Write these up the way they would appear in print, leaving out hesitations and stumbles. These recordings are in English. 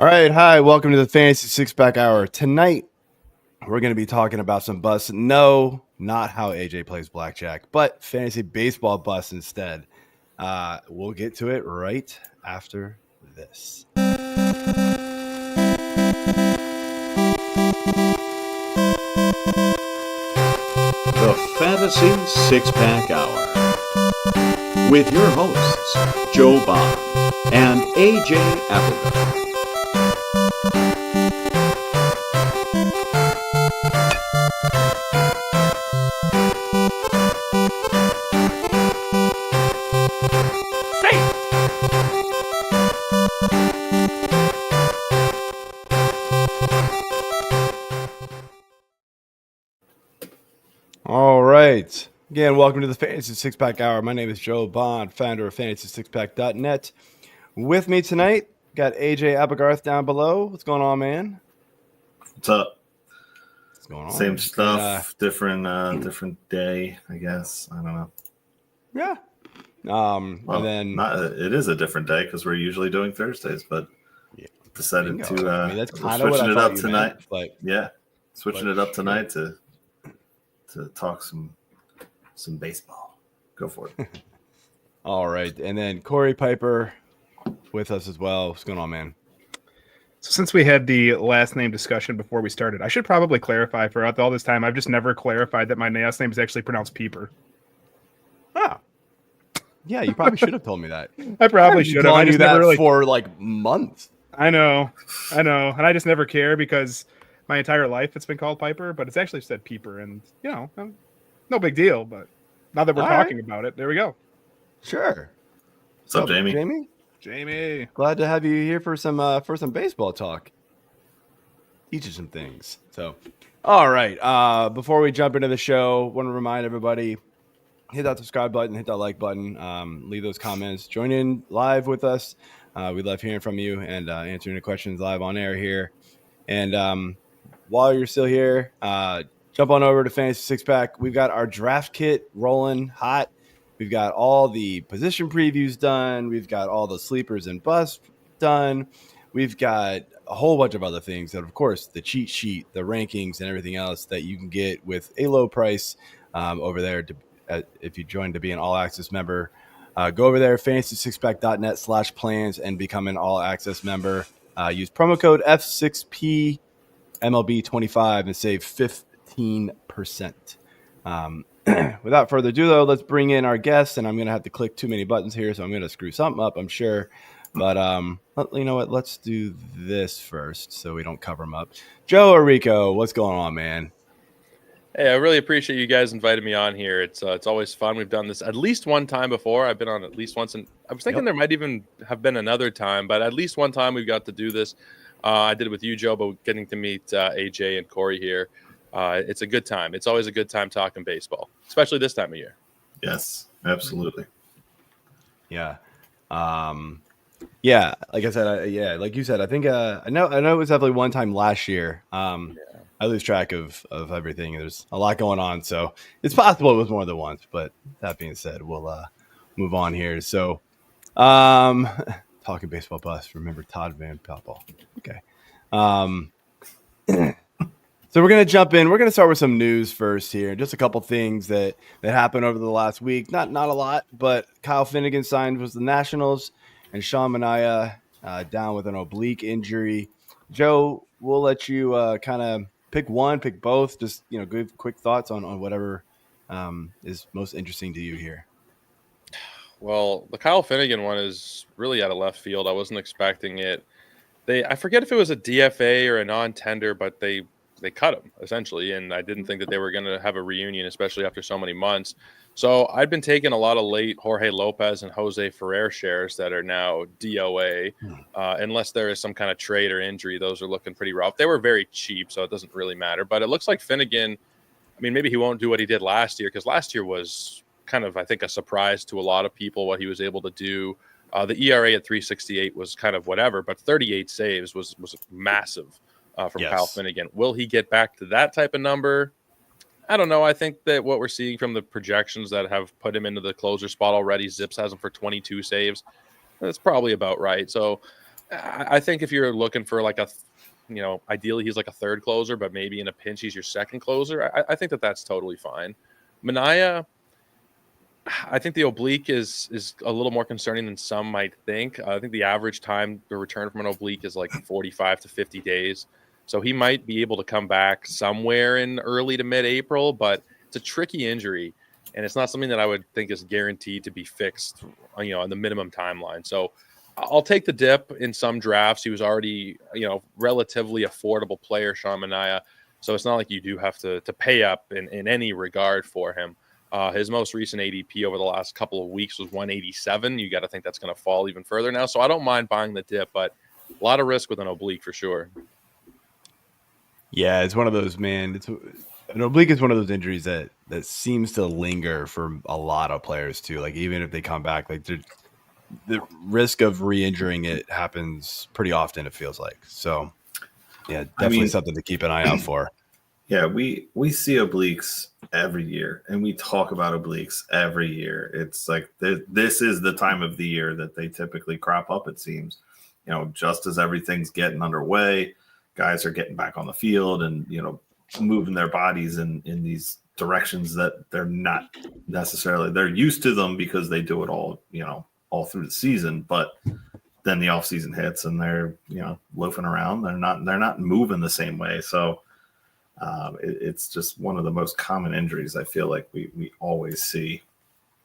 All right, hi, welcome to the Fantasy Six Pack Hour. Tonight, we're going to be talking about some busts. No, not how AJ plays blackjack, but fantasy baseball busts instead. We'll get to it right after this. The Fantasy Six Pack Hour with your hosts, Joe Bond and AJ Applegarth. All right. Again, welcome to the Fantasy Six Pack Hour. My name is Joe Bond, founder of FantasySixPack.net. With me tonight, got AJ Applegarth down below. What's going on, man? What's up? What's going on? Same stuff, different day, I guess. I don't know. Yeah. Well, and then it is a different day because we're usually doing Thursdays, but decided bingo. to I mean, that's kind of what switching I it thought up you tonight. meant, but Switching it up tonight to talk some baseball. Go for it. All right. And then Corey Pieper with us as well. What's going on, man? So since we had the last name discussion before we started, I should probably clarify throughout all this time. I've just never clarified that my last name is actually pronounced Pieper. Oh. Yeah, you probably should have told me that. I probably should have. I just that never really for like months. I know. And I just never care because my entire life it's been called Piper, but it's actually said Pieper, and no big deal. But now that we're talking about it, there we go. Sure. What's up, Jamie? Jamie, glad to have you here for some baseball talk. Teach you some things. So, all right. Before we jump into the show, want to remind everybody: hit that subscribe button, hit that like button, leave those comments, join in live with us. We love hearing from you and answering the questions live on air here. And while you're still here, jump on over to Fantasy Six Pack. We've got our draft kit rolling hot. We've got all the position previews done. We've got all the sleepers and busts done. We've got a whole bunch of other things that, of course, the cheat sheet, the rankings, and everything else that you can get with a low price over there if you join to be an all-access member. Go over there, fantasysixpack.net/plans, and become an all-access member. Use promo code F6P MLB25 and save 15%. Without further ado, though, let's bring in our guests, and I'm going to have to click too many buttons here, so I'm going to screw something up, I'm sure. But you know what? Let's do this first so we don't cover them up. Joe Orrico, what's going on, man? Hey, I really appreciate you guys inviting me on here. It's always fun. We've done this at least one time before. I've been on at least once, and I was thinking there might even have been another time, but at least one time we've got to do this. I did it with you, Joe, but getting to meet AJ and Corey here, it's a good time. It's always a good time talking baseball, especially this time of year. Yes, absolutely. Yeah. Yeah, like I said, like you said, I think I know it was definitely one time last year. I lose track of everything. There's a lot going on, so it's possible it was more than once. But that being said, we'll move on here. So, talking baseball bust. Remember Todd Van Poppel. Okay. So we're gonna jump in. We're gonna start with some news first here. Just a couple things that happened over the last week. Not a lot, but Kyle Finnegan signed with the Nationals, and Sean Manaea down with an oblique injury. Joe, we'll let you kind of pick one, pick both. Just give quick thoughts on whatever is most interesting to you here. Well, the Kyle Finnegan one is really out of left field. I wasn't expecting it. I forget if it was a DFA or a non-tender, but they cut him essentially, and I didn't think that they were going to have a reunion, especially after so many months. So I'd been taking a lot of late Jorge Lopez and Jose Ferrer shares that are now DOA, unless there is some kind of trade or injury. Those are looking pretty rough. They were very cheap, so it doesn't really matter. But it looks like Finnegan, I mean, maybe he won't do what he did last year, because last year was kind of, I think, a surprise to a lot of people what he was able to do. The ERA at 3.68 was kind of whatever, but 38 saves was massive from Kyle Finnegan. Will he get back to that type of number? I don't know. I think that what we're seeing from the projections that have put him into the closer spot already, Zips has him for 22 saves. That's probably about right. So I think if you're looking for like ideally he's like a third closer, but maybe in a pinch he's your second closer. I think that's totally fine. Manaea, I think the oblique is a little more concerning than some might think. I think the average time to return from an oblique is like 45 to 50 days. So he might be able to come back somewhere in early to mid-April, but it's a tricky injury, and it's not something that I would think is guaranteed to be fixed, on the minimum timeline. So I'll take the dip in some drafts. He was already, relatively affordable player, Sean Manaea. So it's not like you do have to pay up in any regard for him. His most recent ADP over the last couple of weeks was 187. You got to think that's going to fall even further now. So I don't mind buying the dip, but a lot of risk with an oblique for sure. Yeah, it's one of those, man. An oblique is one of those injuries that seems to linger for a lot of players too. Like even if they come back, like the risk of re-injuring it happens pretty often. It feels like so. Yeah, definitely something to keep an eye out for. Yeah, we see obliques every year, and we talk about obliques every year. It's like this is the time of the year that they typically crop up. It seems, just as everything's getting underway. Guys are getting back on the field and, moving their bodies in these directions that they're not necessarily, they're used to them because they do it all, all through the season. But then the off season hits and they're, loafing around. They're not moving the same way. So it's just one of the most common injuries. I feel like we always see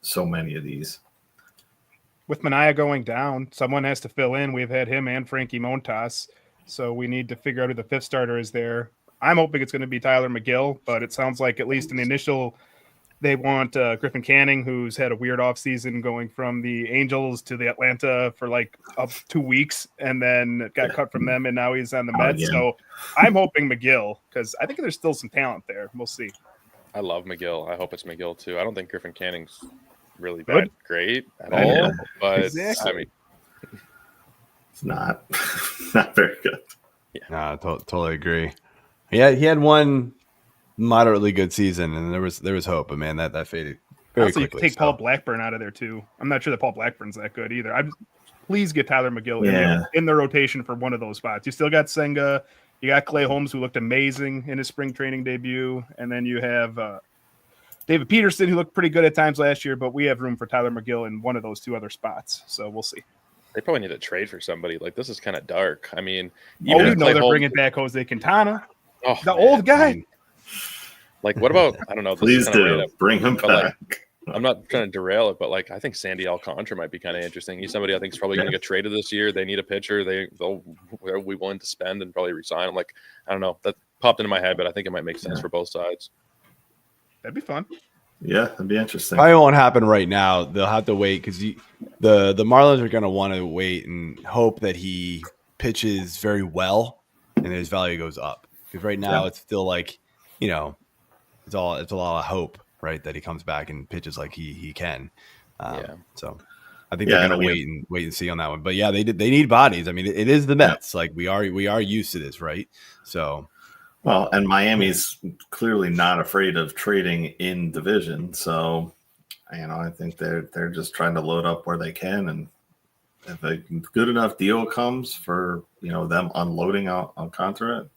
so many of these. With Manaea going down, someone has to fill in. We've had him and Frankie Montas. So we need to figure out who the fifth starter is there. I'm hoping it's going to be Tyler McGill, but it sounds like at least in the initial, they want Griffin Canning, who's had a weird offseason going from the Angels to the Atlanta for like up 2 weeks and then got cut from them, and now he's on the Mets. Yeah. So I'm hoping McGill because I think there's still some talent there. We'll see. I love McGill. I hope it's McGill too. I don't think Griffin Canning's really Good. that great at all, but Exactly. I mean, It's not very good. No, totally agree. Yeah, he had one moderately good season, and there was hope, but man, that faded very Also, you quickly. can take Paul Blackburn out of there too. I'm not sure that Paul Blackburn's that good either. Please get Tyler McGill in the rotation for one of those spots. You still got Senga, you got Clay Holmes, who looked amazing in his spring training debut, and then you have David Peterson, who looked pretty good at times last year. But we have room for Tyler McGill in one of those two other spots, so we'll see. they probably need to trade for somebody. Like this is kind of dark. I mean, You know they're bringing back Jose Quintana, old guy. I mean, like, what about I don't know. Please do bring him back. I'm not trying to derail it, but like I think Sandy Alcantara might be kind of interesting. He's somebody I think is probably going to get traded this year. They need a pitcher. They'll be willing to spend and probably resign him. Like I don't know. That popped into my head, but I think it might make sense for both sides. That'd be fun. Yeah, that'd be interesting. Probably won't happen right now. They'll have to wait because the Marlins are going to want to wait and hope that he pitches very well and his value goes up. Because right now it's still like, it's a lot of hope, right, that he comes back and pitches like he can. So I think they're going to wait and see on that one. But yeah, they need bodies. I mean, it is the Mets. Like we are used to this, right? So. Well, and Miami's clearly not afraid of trading in division. So, I think they're just trying to load up where they can. And if a good enough deal comes for, them unloading Alcantara,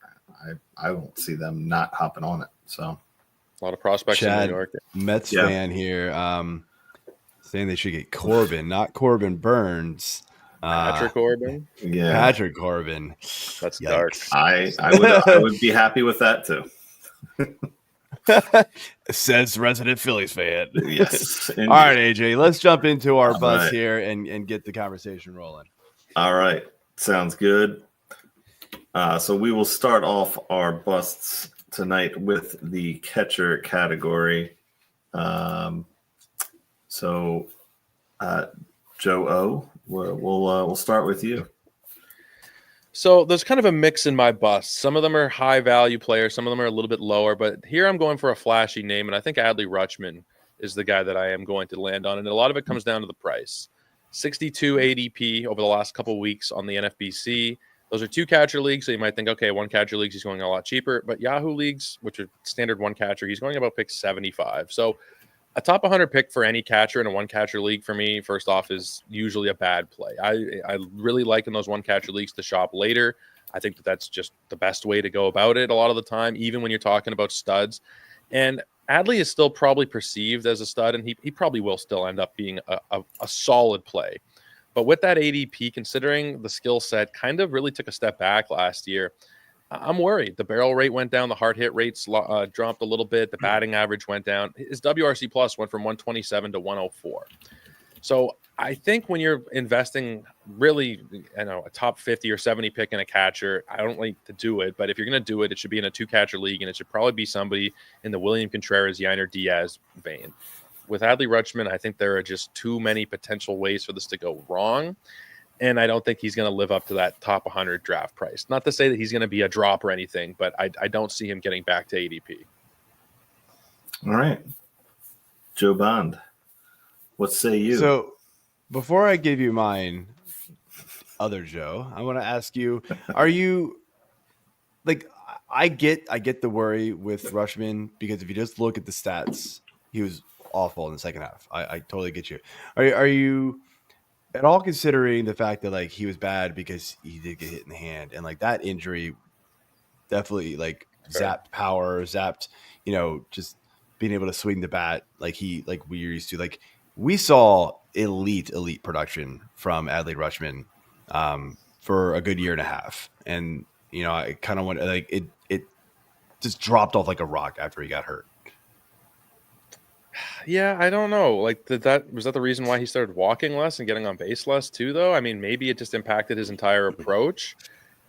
I won't see them not hopping on it. So a lot of prospects in New York. Mets fan here saying they should get Corbin, not Corbin Burns. Patrick Corbin? Yeah. Patrick Corbin. That's dark. I would be happy with that too. Says resident Phillies fan. Yes. All right, AJ, let's jump into our buzz here and get the conversation rolling. All right. Sounds good. So we will start off our busts tonight with the catcher category. Joe O, we'll start with you. So there's kind of a mix in my busts. Some of them are high value players. Some of them are a little bit lower. But here I'm going for a flashy name, and I think Adley Rutschman is the guy that I am going to land on. And a lot of it comes down to the price. 62 ADP over the last couple of weeks on the NFBC. Those are two catcher leagues, so you might think, okay, one catcher leagues, he's going a lot cheaper. But Yahoo leagues, which are standard one catcher, he's going about pick 75. So a top 100 pick for any catcher in a one catcher league for me, first off, is usually a bad play. I really like in those one catcher leagues to shop later. I think that's just the best way to go about it a lot of the time, even when you're talking about studs. And Adley is still probably perceived as a stud, and he probably will still end up being a solid play. But with that ADP, considering the skill set kind of really took a step back last year, I'm worried. The barrel rate went down. The hard hit rates dropped a little bit. The batting average went down. His WRC plus went from 127 to 104. So I think when you're investing really, a top 50 or 70 pick in a catcher, I don't like to do it. But if you're going to do it, it should be in a two-catcher league, and it should probably be somebody in the William Contreras, Yainer Diaz vein. With Adley Rutschman, I think there are just too many potential ways for this to go wrong. And I don't think he's going to live up to that top 100 draft price. Not to say that he's going to be a drop or anything, but I don't see him getting back to ADP. All right. Joe Bond, what say you? So before I give you mine, other Joe, I want to ask you, are you like, I get the worry with Rutschman, because if you just look at the stats, he was awful in the second half. I totally get you. Are you at all considering the fact that like he was bad because he did get hit in the hand, and like that injury definitely like zapped power, zapped, just being able to swing the bat like we used to. Like we saw elite production from Adley Rutschman for a good year and a half, and I kind of want like it just dropped off like a rock after he got hurt. Yeah, I don't know. Like, was that the reason why he started walking less and getting on base less too, though? I mean, maybe it just impacted his entire approach,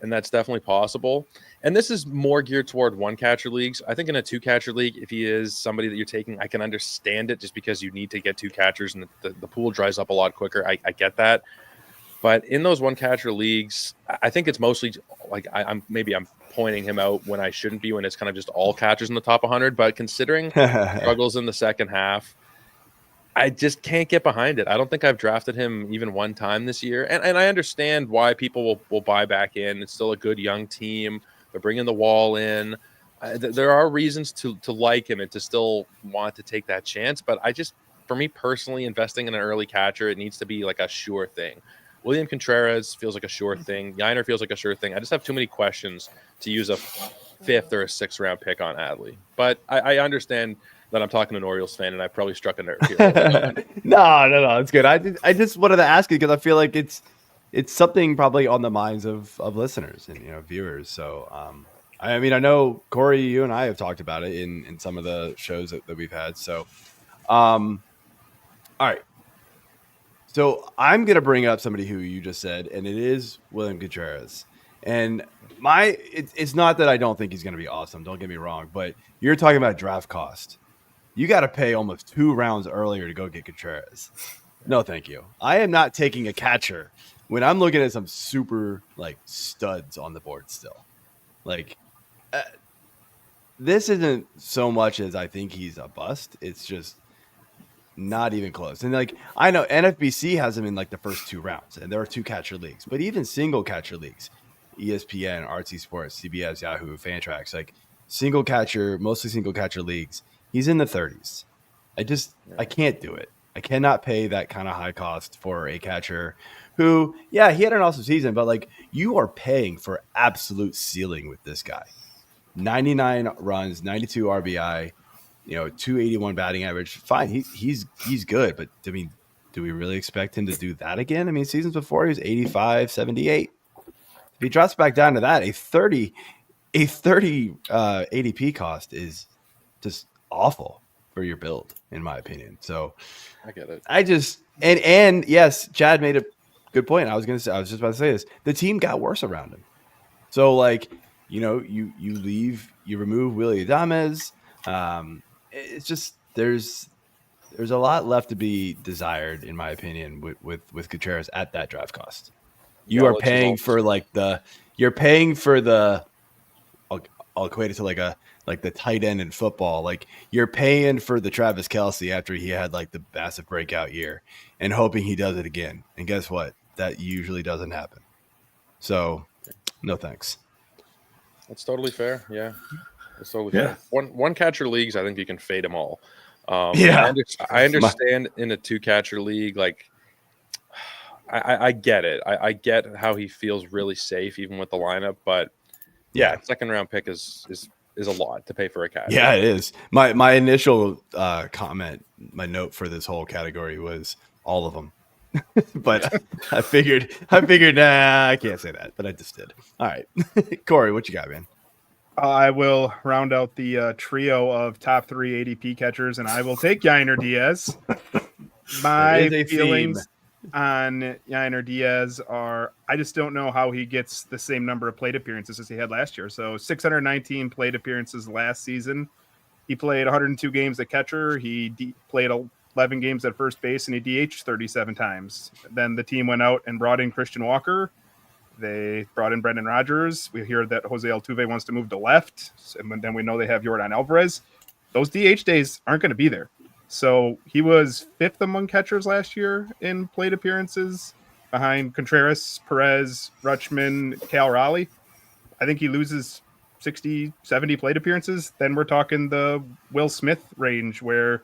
and that's definitely possible. And this is more geared toward one catcher leagues. I think in a two catcher league, if he is somebody that you're taking, I can understand it just because you need to get two catchers and the pool dries up a lot quicker. I get that. But in those one catcher leagues, I think it's mostly like I'm pointing him out when I shouldn't be, when it's kind of just all catchers in the top 100. But considering struggles in the second half, I just can't get behind it. I don't think I've drafted him even one time this year. And I understand why people will buy back in. It's still a good young team. They're bringing the wall in. There are reasons to like him and to still want to take that chance. But for me personally, investing in an early catcher, it needs to be like a sure thing. William Contreras feels like a sure thing. Yainer feels like a sure thing. I just have too many questions to use a 5th or a 6th round pick on Adley. But I understand that I'm talking to an Orioles fan, and I probably struck a nerve here. No, it's good. I just wanted to ask you because I feel like it's something probably on the minds of listeners and viewers. So I mean, I know Corey, you and I have talked about it in some of the shows that we've had. So all right. So I'm going to bring up somebody who you just said, and it is William Contreras. And it's not that I don't think he's going to be awesome. Don't get me wrong. But you're talking about draft cost. You got to pay almost 2 rounds earlier to go get Contreras. No, thank you. I am not taking a catcher when I'm looking at some super like studs on the board still. Like this isn't so much as I think he's a bust. It's just not even close. And like I know NFBC has him in like the first 2 rounds, and there are 2 catcher leagues, but even single catcher leagues, ESPN, RT Sports, CBS, Yahoo, Fantrax, like mostly single catcher leagues, he's in the 30s. I can't do it. I cannot pay that kind of high cost for a catcher who, yeah, he had an awesome season, but like you are paying for absolute ceiling with this guy. 99 runs, 92 RBI, 281 batting average. Fine, he's good, but I mean, do we really expect him to do that again? I mean, seasons before he was 85, 78. If he drops back down to that, a 30 ADP cost is just awful for your build, in my opinion. So I get it. And yes, Chad made a good point. I was just about to say this. The team got worse around him. So like, you remove Willie Adames. It's just there's a lot left to be desired, in my opinion, with Contreras at that draft cost. You are paying for I'll equate it to like the tight end in football. Like you're paying for the Travis Kelce after he had like the massive breakout year and hoping he does it again. And guess what? That usually doesn't happen. So no thanks. That's totally fair. Yeah. That's totally fair. One catcher leagues, I think you can fade them all. Yeah. I understand in a 2-catcher league, like I get it. I get how he feels really safe even with the lineup, but yeah, second round pick is a lot to pay for a catcher. Yeah, it is. My initial comment, my note for this whole category was all of them. But I figured, nah, I can't say that, but I just did. All right. Corey, what you got, man? I will round out the trio of top 3 ADP catchers, and I will take Yainer Diaz. My feelings on Yainer Diaz are I just don't know how he gets the same number of plate appearances as he had last year. So 619 plate appearances last season. He played 102 games at catcher. He played 11 games at first base, and he DH'd 37 times. Then the team went out and brought in Christian Walker. They brought in Brendan Rodgers. We hear that Jose Altuve wants to move to left. And then we know they have Yordan Alvarez. Those DH days aren't going to be there. So he was 5th among catchers last year in plate appearances behind Contreras, Perez, Rutschman, Cal Raleigh. I think he loses 60, 70 plate appearances. Then we're talking the Will Smith range where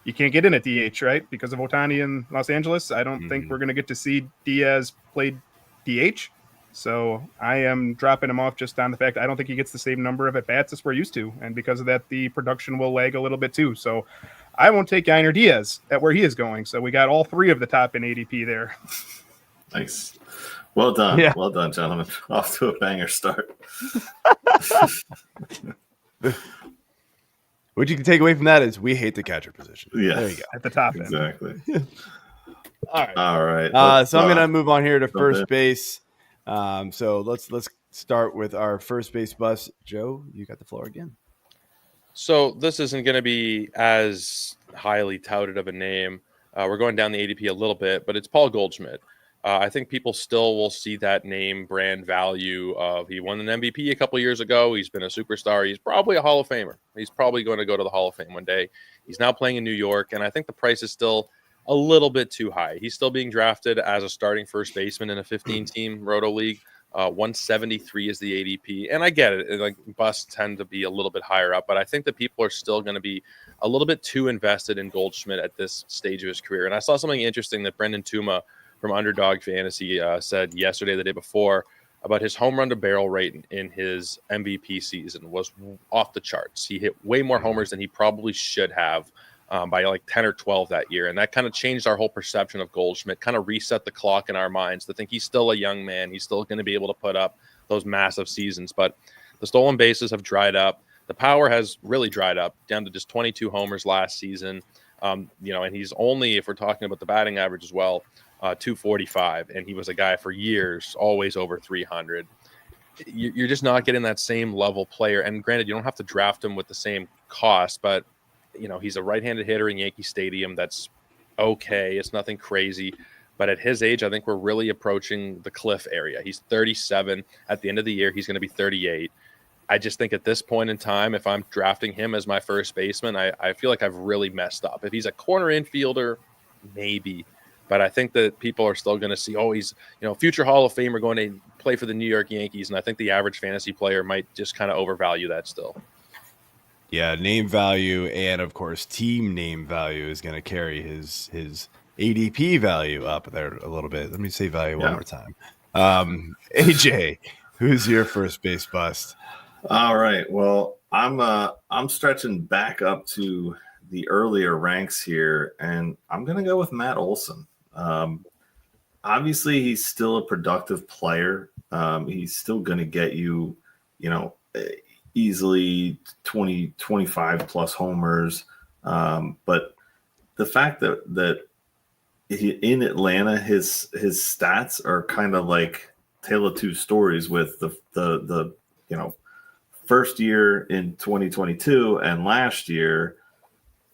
you can't get in at DH, right? Because of Ohtani in Los Angeles. I don't think we're going to get to see Diaz play DH. So I am dropping him off just on the fact I don't think he gets the same number of at-bats as we're used to. And because of that, the production will lag a little bit too. So I won't take Yainer Diaz at where he is going. So we got all 3 of the top in ADP there. Nice. Well done. Yeah. Well done, gentlemen. Off to a banger start. What you can take away from that is we hate the catcher position. Yeah. There you go. At the top end. Exactly. All right. All right. So I'm going to move on here to jump first in. base. So let's start with our first base bust. Joe, you got the floor again. So this isn't going to be as highly touted of a name. We're going down the ADP a little bit, but it's Paul Goldschmidt. I think people still will see that name brand value of he won an MVP a couple years ago. He's been a superstar. He's probably a Hall of Famer. He's probably going to go to the Hall of Fame one day. He's now playing in New York, and I think the price is still a little bit too high. He's still being drafted as a starting first baseman in a 15-team Roto League. 173 is the ADP, and I get it. Like busts tend to be a little bit higher up, but I think that people are still going to be a little bit too invested in Goldschmidt at this stage of his career. And I saw something interesting that Brendan Tuma from Underdog Fantasy said yesterday, the day before, about his home run to barrel rate in his MVP season was off the charts. He hit way more homers than he probably should have. By like 10 or 12 that year. And that kind of changed our whole perception of Goldschmidt, kind of reset the clock in our minds to think he's still a young man. He's still going to be able to put up those massive seasons. But the stolen bases have dried up. The power has really dried up down to just 22 homers last season. And he's only, if we're talking about the batting average as well, 245. And he was a guy for years, always over 300. You're just not getting that same level player. And granted, you don't have to draft him with the same cost, but he's a right-handed hitter in Yankee Stadium. That's okay. It's nothing crazy. But at his age, I think we're really approaching the cliff area. He's 37. At the end of the year, he's going to be 38. I just think at this point in time, if I'm drafting him as my first baseman, I feel like I've really messed up. If he's a corner infielder, maybe. But I think that people are still going to see, he's future Hall of Famer going to play for the New York Yankees. And I think the average fantasy player might just kind of overvalue that still. Yeah, name value and, of course, team name value is going to carry his ADP value up there a little bit. Let me say value one more time. AJ, who's your first base bust? All right. Well, I'm stretching back up to the earlier ranks here, and I'm going to go with Matt Olson. Obviously, he's still a productive player. He's still going to get you, easily 20, 25 plus homers. But the fact that in Atlanta, his stats are kind of like tale of two stories with the first year in 2022 and last year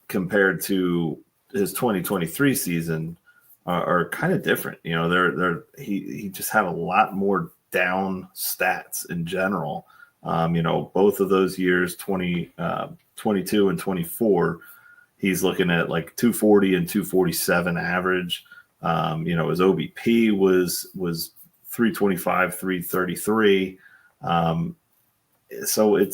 compared to his 2023 season are kind of different. He just had a lot more down stats in general. Both of those years, 22 and 24, he's looking at like 240 and 247 average. His OBP was 325, 333. So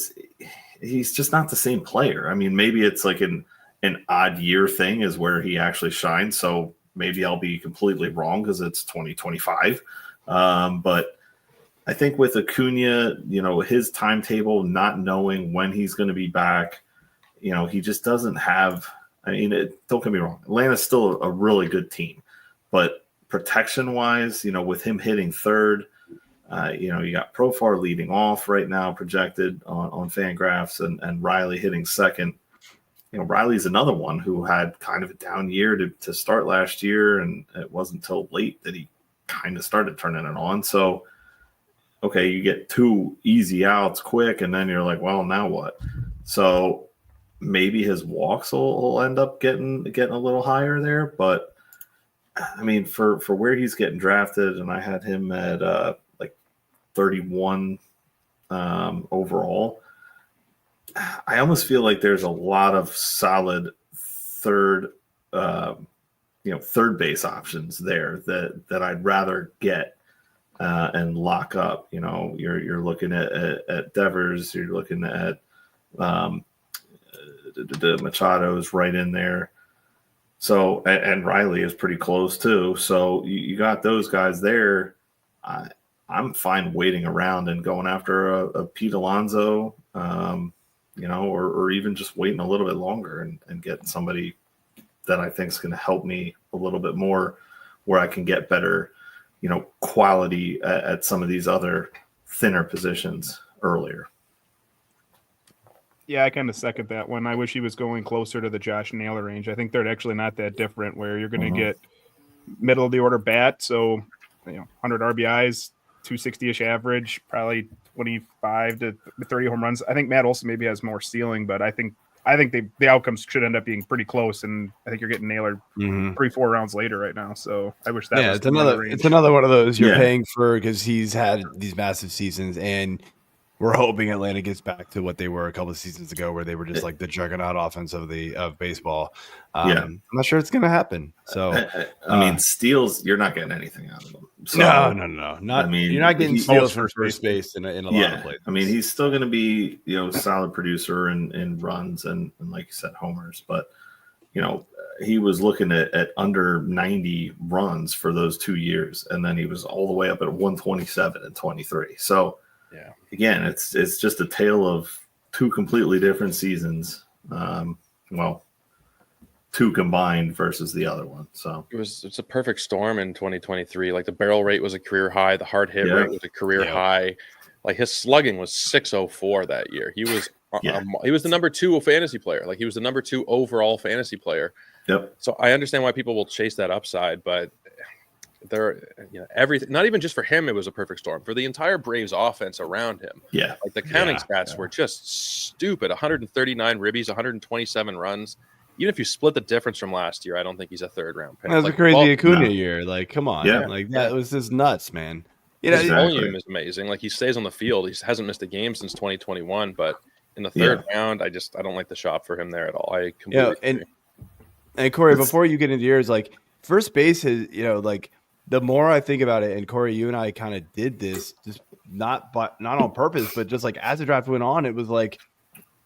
he's just not the same player. I mean, maybe it's like in an odd year thing is where he actually shines. So maybe I'll be completely wrong because it's 2025. But I think with Acuna, his timetable, not knowing when he's going to be back, he just doesn't have. I mean, don't get me wrong, Atlanta's still a really good team, but protection-wise, with him hitting third, you got Profar leading off right now, projected on FanGraphs, and Riley hitting second. Riley's another one who had kind of a down year to start last year, and it wasn't until late that he kind of started turning it on. So, okay, you get 2 easy outs quick, and then you're like, well, now what? So maybe his walks will end up getting a little higher there, but I mean, for where he's getting drafted, and I had him at like 31 overall. I almost feel like there's a lot of solid third base options there that I'd rather get and lock up. You're looking at Devers, you're looking at Machado's right in there. So, and Riley is pretty close too. So you got those guys there. I'm fine waiting around and going after a Pete Alonso, or even just waiting a little bit longer and getting somebody that I think is going to help me a little bit more, where I can get better, quality at some of these other thinner positions earlier. Yeah, I kind of second that one. I wish he was going closer to the Josh Naylor range. I think they're actually not that different, where you're going to get middle of the order bat. So, 100 RBIs, 260-ish average, probably 25 to 30 home runs. I think Matt Olson maybe has more ceiling, but I think the outcomes should end up being pretty close. And I think you're getting Naylor 3-4 rounds later right now. So I wish that was it's another one of those you're paying for because he's had these massive seasons, and we're hoping Atlanta gets back to what they were a couple of seasons ago, where they were just like the juggernaut offense of baseball. I'm not sure it's going to happen. So, I mean, steals, you're not getting anything out of them. So, no. Not. I mean, you're not getting steals for first base in a lot of places. I mean, he's still going to be solid producer in runs and like you said, homers. But he was looking at under 90 runs for those 2 years, and then he was all the way up at 127 and 23. So. Yeah. Again, it's just a tale of 2 completely different seasons. 2 combined versus the other one. So it's a perfect storm in 2023. Like the barrel rate was a career high, the hard hit rate was a career high. Like his slugging was 604 that year. He was he was the number 2 fantasy player. Like he was the number 2 overall fantasy player. Yep. So I understand why people will chase that upside, but everything, not even just for him, it was a perfect storm for the entire Braves offense around him. Yeah. Like the counting stats were just stupid. 139 ribbies, 127 runs. Even if you split the difference from last year, I don't think he's a 3rd round pick. That was a crazy Acuna year. Like, come on. Yeah. Like that was just nuts, man. His volume is amazing. Like he stays on the field. He hasn't missed a game since 2021, but in the 3rd round, I don't like the shot for him there at all. I completely agree. And Corey, before you get into yours, like first base is, like the more I think about it, and Corey, you and I kind of did this just not on purpose, but just like as the draft went on, it was like,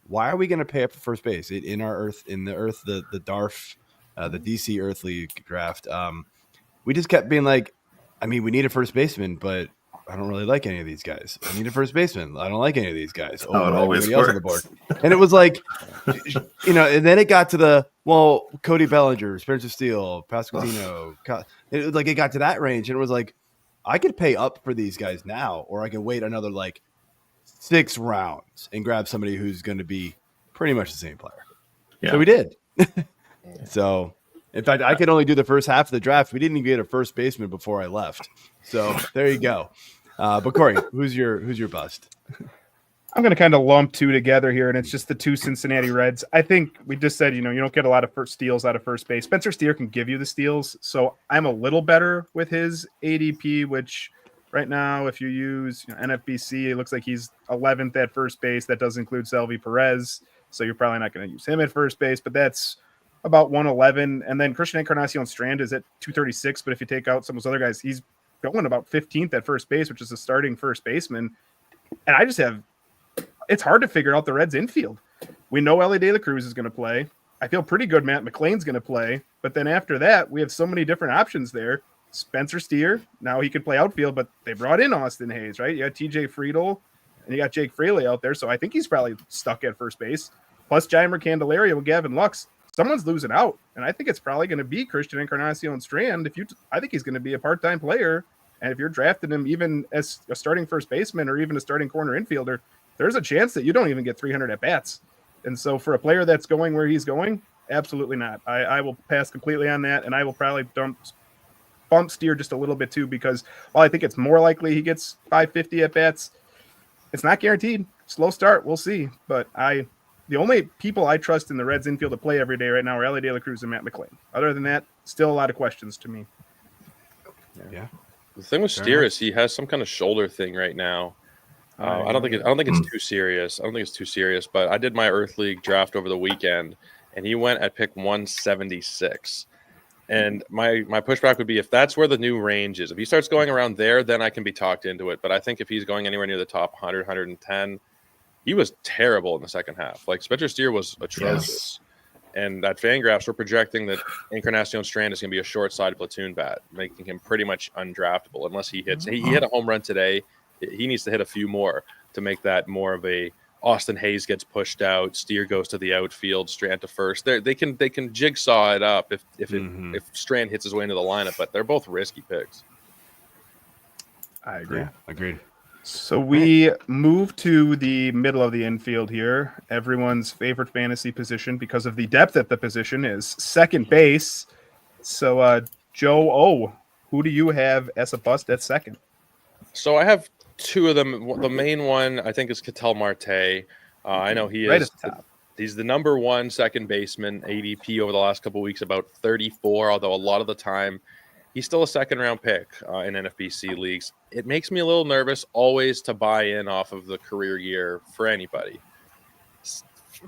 why are we going to pay up for first base the DARF, the DC Earth League draft? We just kept being like, I mean, we need a first baseman, but I don't really like any of these guys. I need a first baseman. I don't like any of these guys. It always works. On the board. And it was like, and then it got to Cody Bellinger, Spencer Steele, Pasquantino. It was like it got to that range, and it was like, I could pay up for these guys now, or I could wait another 6 rounds and grab somebody who's going to be pretty much the same player. Yeah. So we did. So, in fact, I could only do the first half of the draft. We didn't even get a first baseman before I left. So there you go. But Corey, who's your bust? I'm going to kind of lump 2 together here, and it's just the 2 Cincinnati Reds. I think we just said, you don't get a lot of first steals out of first base. Spencer Steer can give you the steals, so I'm a little better with his ADP, which right now, if you use NFBC, it looks like he's 11th at first base. That does include Salvi Perez, so you're probably not going to use him at first base, but that's about 111. And then Christian Encarnacion Strand is at 236, but if you take out some of those other guys, he's going about 15th at first base, which is a starting first baseman. And I just it's hard to figure out the Reds infield. We know Ellie De La Cruz is going to play. I feel pretty good Matt McLain's going to play. But then after that, we have so many different options there. Spencer Steer, now he could play outfield, but they brought in Austin Hayes, right? You got TJ Friedel and you got Jake Fraley out there. So I think he's probably stuck at first base. Plus Jaimer Candelaria with Gavin Lux. Someone's losing out. And I think it's probably going to be Christian Encarnacion Strand. I think he's going to be a part-time player. And if you're drafting him even as a starting first baseman or even a starting corner infielder, there's a chance that you don't even get 300 at-bats. And so for a player that's going where he's going, absolutely not. I will pass completely on that, and I will probably bump Steer just a little bit too, because while I think it's more likely he gets 550 at-bats, it's not guaranteed. Slow start, we'll see. But the only people I trust in the Reds infield to play every day right now are Ellie De La Cruz and Matt McLain. Other than that, still a lot of questions to me. Yeah. The thing with Steer is he has some kind of shoulder thing right now. I don't think it's too serious. I don't think it's too serious. But I did my Earth League draft over the weekend, and he went at pick 176. And my pushback would be, if that's where the new range is, if he starts going around there, then I can be talked into it. But I think if he's going anywhere near the top 100, 110, he was terrible in the second half. Like, Spencer Steer was atrocious. Yes. And at FanGraphs, we're projecting that Encarnacion Strand is going to be a short-sided platoon bat, making him pretty much undraftable unless he hits. He hit a home run today. He needs to hit a few more to make that more of a Austin Hayes gets pushed out, Steer goes to the outfield, Strand to first. They can jigsaw it up if Strand hits his way into the lineup, but they're both risky picks. I agree. Yeah, agreed. So we move to the middle of the infield here. Everyone's favorite fantasy position because of the depth at the position is second base. So Joe O, who do you have as a bust at second? So I have two of them. The main one I think is Ketel Marte. I know he is. He's the number one second baseman ADP over the last couple of weeks, about 34. Although a lot of the time, he's still a second-round pick in NFBC leagues. It makes me a little nervous always to buy in off of the career year for anybody.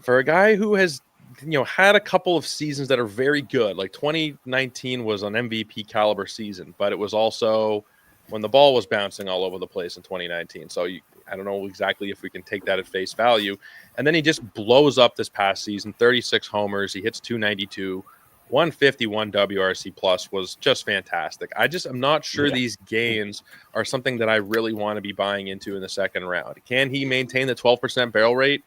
For a guy who has, had a couple of seasons that are very good, like 2019 was an MVP caliber season, but it was also when the ball was bouncing all over the place in 2019. So I don't know exactly if we can take that at face value. And then he just blows up this past season, 36 homers. He hits 292. 151 WRC plus was just fantastic. I'm not sure these gains are something that I really want to be buying into in the second round. Can he maintain the 12% barrel rate?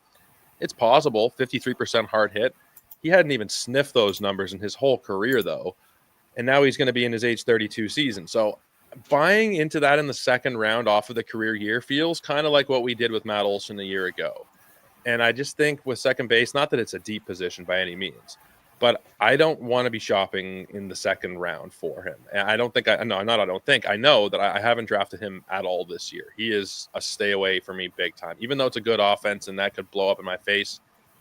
It's possible. 53% hard hit. He hadn't even sniffed those numbers in his whole career, though. And now he's going to be in his age 32 season. So buying into that in the second round off of the career year feels kind of like what we did with Matt Olson a year ago. And I just think with second base, not that it's a deep position by any means, but I don't want to be shopping in the second round for him. And I know that I haven't drafted him at all this year. He is a stay away for me big time. Even though it's a good offense and that could blow up in my face,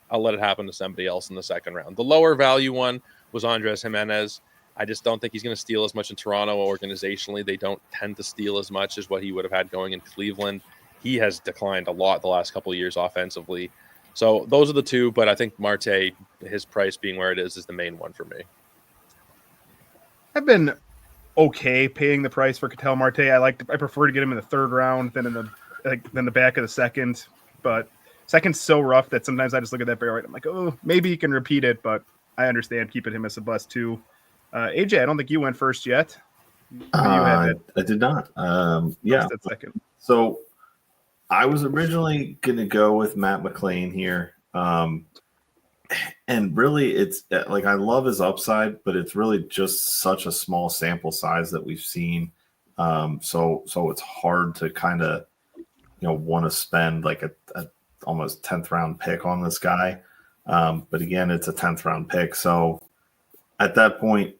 I'll let it happen to somebody else in the second round. The lower value one was Andres Jimenez. I just don't think he's going to steal as much in Toronto organizationally. They don't tend to steal as much as what he would have had going in Cleveland. He has declined a lot the last couple of years offensively. So those are the two, but I think Marte, his price being where it is the main one for me. I've been okay paying the price for Ketel Marte. I prefer to get him in the third round than in the back of the second. But second's so rough that sometimes I just look at that barrel rate. I'm like, oh, maybe he can repeat it, but I understand keeping him as a bust too. AJ, I don't think you went first yet. I did not. Yeah. Second. So I was originally going to go with Matt McLain here. And really, it's like I love his upside, but it's really just such a small sample size that we've seen. So it's hard to kind of, want to spend like a almost 10th round pick on this guy. But again, it's a 10th round pick. So at that point,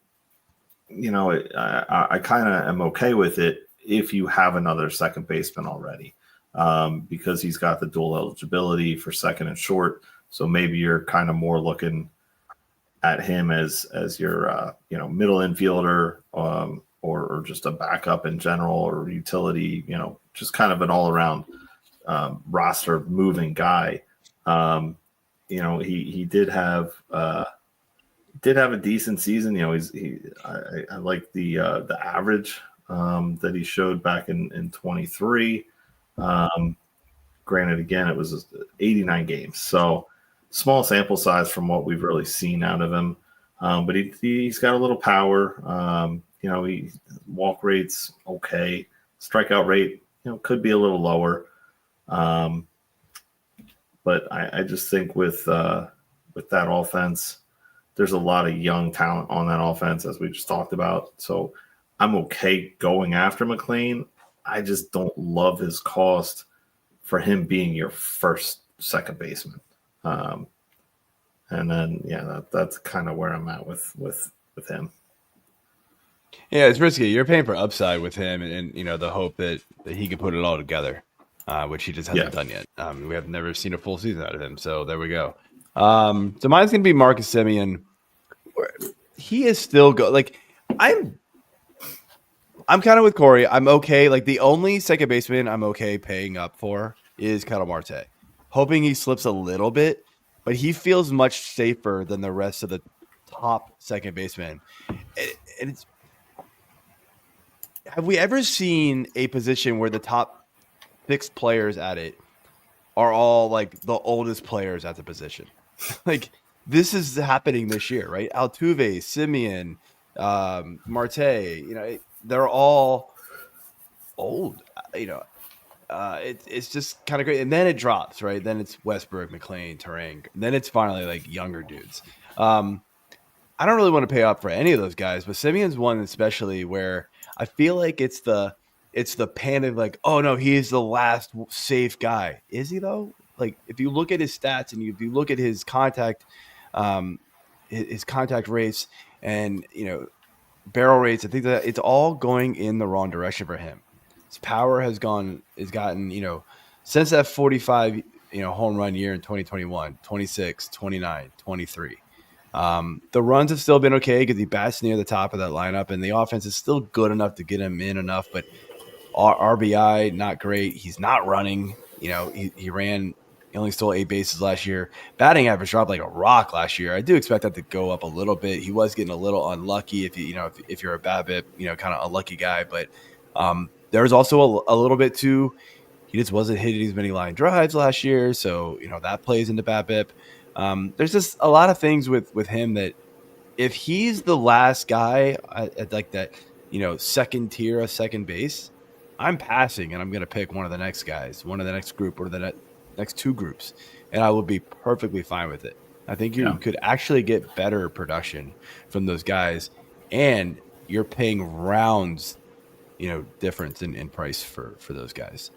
I kind of am okay with it if you have another second baseman already. Because he's got the dual eligibility for second and short. So maybe you're kind of more looking at him as your, middle infielder or just a backup in general or utility, just kind of an all around roster moving guy. He did have a decent season. I like the average that he showed back in 23. Granted, again, it was 89 games. So, small sample size from what we've really seen out of him. But he's got a little power. He walk rate's okay. Strikeout rate, could be a little lower. But I just think with that offense, there's a lot of young talent on that offense, as we just talked about. So I'm okay going after McLean. I just don't love his cost for him being your first second baseman. And then, that's kind of where I'm at with him. Yeah, it's risky. You're paying for upside with him, and the hope that he can put it all together, which he just hasn't done yet. We have never seen a full season out of him, so there we go. So mine's gonna be Marcus Semien. He is still I'm kind of with Corey. I'm okay. Like, the only second baseman I'm okay paying up for is Ketel Marte, hoping he slips a little bit, but he feels much safer than the rest of the top second baseman. Have we ever seen a position where the top 6 players at it are all like the oldest players at the position? Like, this is happening this year, right? Altuve, Semien, Marte, they're all old. It's just kind of great. And then it drops, right? Then it's Westbrook, McLean, Terang. And then it's finally like younger dudes. I don't really want to pay up for any of those guys, but Simeon's one especially where I feel like it's the panic, like, oh no, he is the last safe guy. Is he though? Like, if you look at his stats and if you look at his contact rates and barrel rates, I think that it's all going in the wrong direction for him. His power has gotten since that 45 home run year in 2021, 26, 29, 23. The runs have still been okay because he bats near the top of that lineup, and the offense is still good enough to get him in enough, but RBI, not great. He's not running. He ran, he only stole 8 bases last year. Batting average dropped like a rock last year. I do expect that to go up a little bit. He was getting a little unlucky if you're a BABIP, kind of unlucky guy, but there's also a little bit too. He just wasn't hitting as many line drives last year, so that plays into BABIP. There's just a lot of things with him that if he's the last guy at like that, second tier of second base, I'm passing and I'm going to pick one of the next guys, one of the next group or the next 2 groups, and I will be perfectly fine with it. I think you could actually get better production from those guys, and you're paying rounds, difference in price for those guys.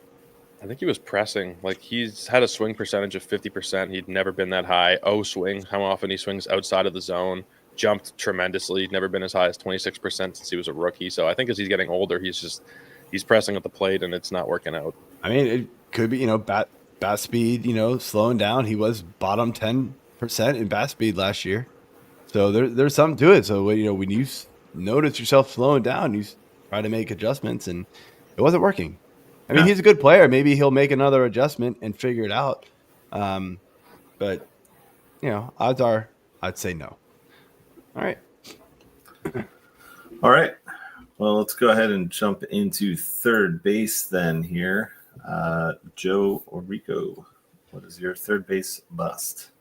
I think he was pressing. Like, he's had a swing percentage of 50%. He'd never been that high. Swing, how often he swings outside of the zone. Jumped tremendously. Never been as high as 26% since he was a rookie. So I think as he's getting older, he's pressing at the plate and it's not working out. I mean, it could be, bat speed, slowing down. He was bottom 10% in bat speed last year. So there's something to it. So, when you notice yourself slowing down, you try to make adjustments, and it wasn't working. I mean, he's a good player. Maybe he'll make another adjustment and figure it out. But, odds are I'd say no. All right. All right. Well, let's go ahead and jump into third base then here. Joe Orrico, what is your third base bust?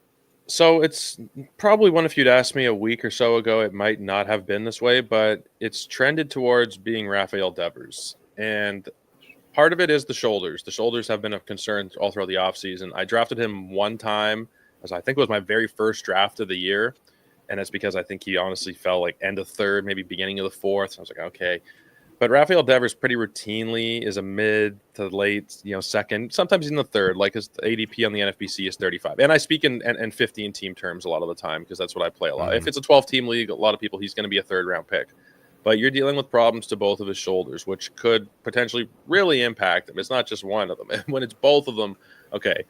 So it's probably one, if you'd asked me a week or so ago, it might not have been this way, but it's trended towards being Rafael Devers. And part of it is the shoulders. The shoulders have been a concern all throughout the offseason. I drafted him one time, as I think it was my very first draft of the year. And it's because I think he honestly fell like end of third, maybe beginning of the fourth. So I was like, okay. But Rafael Devers pretty routinely is a mid to late, second. Sometimes he's in the third, like his ADP on the NFBC is 35. And I speak in 15 team terms a lot of the time because that's what I play a lot. If it's a 12-team league, a lot of people, he's going to be a third-round pick. But you're dealing with problems to both of his shoulders, which could potentially really impact him. It's not just one of them. When it's both of them, okay,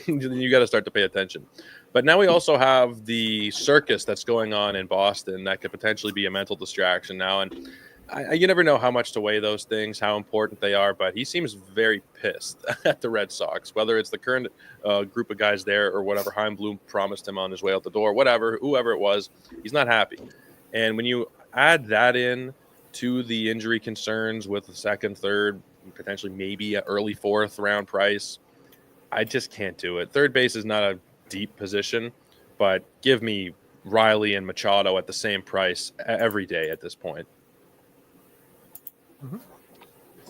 you got to start to pay attention. But now we also have the circus that's going on in Boston that could potentially be a mental distraction now. And you never know how much to weigh those things, how important they are. But he seems very pissed at the Red Sox, whether it's the current group of guys there or whatever Heimblum promised him on his way out the door, whoever it was, he's not happy. And when you add that in to the injury concerns with the second, third, potentially maybe an early 4th round price, I just can't do it. Third base is not deep position, but give me Riley and Machado at the same price every day at this point.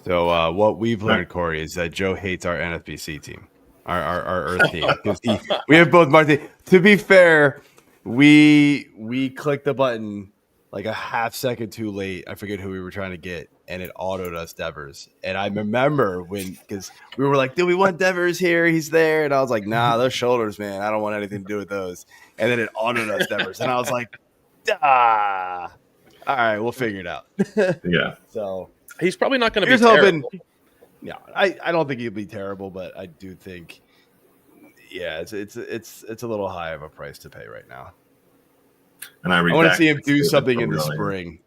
So what we've learned, Corey, is that Joe hates our NFBC team, our Earth team, because we have both Martin. To be fair, we clicked the button like a half second too late. I forget who we were trying to get, and it autoed us Devers. And I remember because we were like, "Do we want Devers here? He's there." And I was like, "Nah, those shoulders, man. I don't want anything to do with those." And then it autoed us Devers, and I was like, "Ah, all right, we'll figure it out." Yeah. So. He's probably not going to be Here's terrible. hoping. Yeah, I don't think he'll be terrible, but I do think, yeah, it's a little high of a price to pay right now. And I want to see him do something in the spring.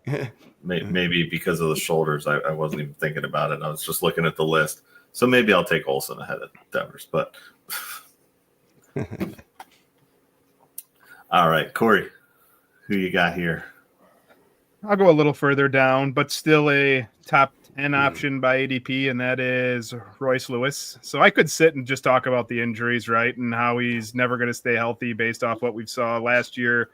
Maybe because of the shoulders, I wasn't even thinking about it. I was just looking at the list. So maybe I'll take Olsen ahead of Devers. But all right, Corey, who you got here? I'll go a little further down, but still a top 10 option by ADP, and that is Royce Lewis. So I could sit and just talk about the injuries, right, and how he's never going to stay healthy based off what we saw last year.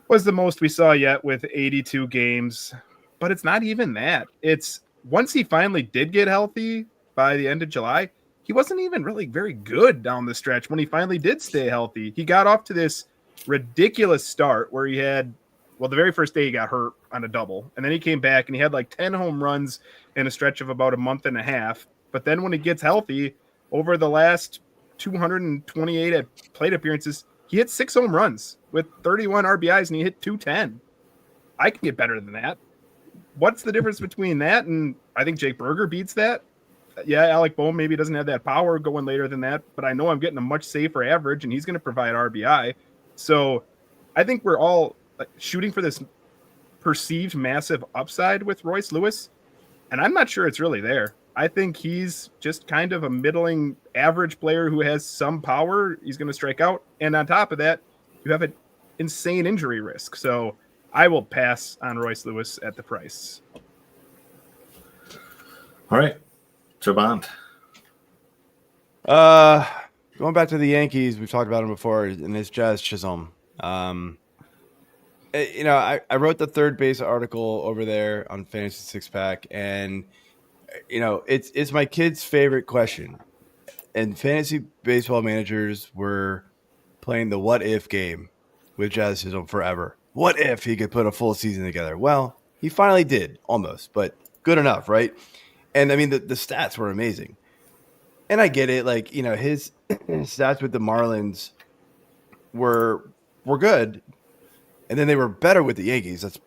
Was the most we saw yet with 82 games, but it's not even that. It's once he finally did get healthy by the end of July, he wasn't even really very good down the stretch when he finally did stay healthy. He got off to this ridiculous start where he had, well, the very first day he got hurt on a double, and then he came back and he had like 10 home runs in a stretch of about a month and a half. But then when he gets healthy, over the last 228 plate appearances, he hit 6 home runs with 31 RBIs and he hit 210. I can get better than that. What's the difference between that and I think Jake Berger beats that? Yeah, Alec Bohm maybe doesn't have that power going later than that, but I know I'm getting a much safer average and he's going to provide RBI. So I think we're all shooting for this perceived massive upside with Royce Lewis, and I'm not sure it's really there. I think he's just kind of a middling average player who has some power. He's going to strike out, and on top of that, you have an insane injury risk. So I will pass on Royce Lewis at the price. All right, Jabant. Going back to the Yankees, we've talked about him before, and it's Jazz Chisholm. I wrote the third base article over there on Fantasy Six Pack, and it's my kid's favorite question. And fantasy baseball managers were playing the what if game with Jazz Chisholm forever. What if he could put a full season together? Well, he finally did, almost, but good enough, right? And I mean, the stats were amazing. And I get it, his stats with the Marlins were good. And then they were better with the Yankees. That's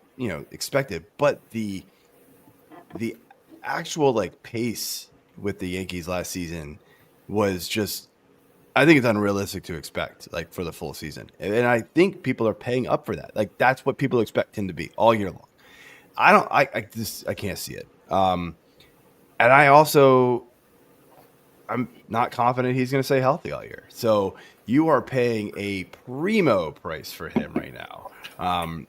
expected. But the actual pace with the Yankees last season was just, I think it's unrealistic to expect for the full season. And I think people are paying up for that. That's what people expect him to be all year long. I can't see it. And I'm not confident he's going to stay healthy all year. So you are paying a primo price for him right now.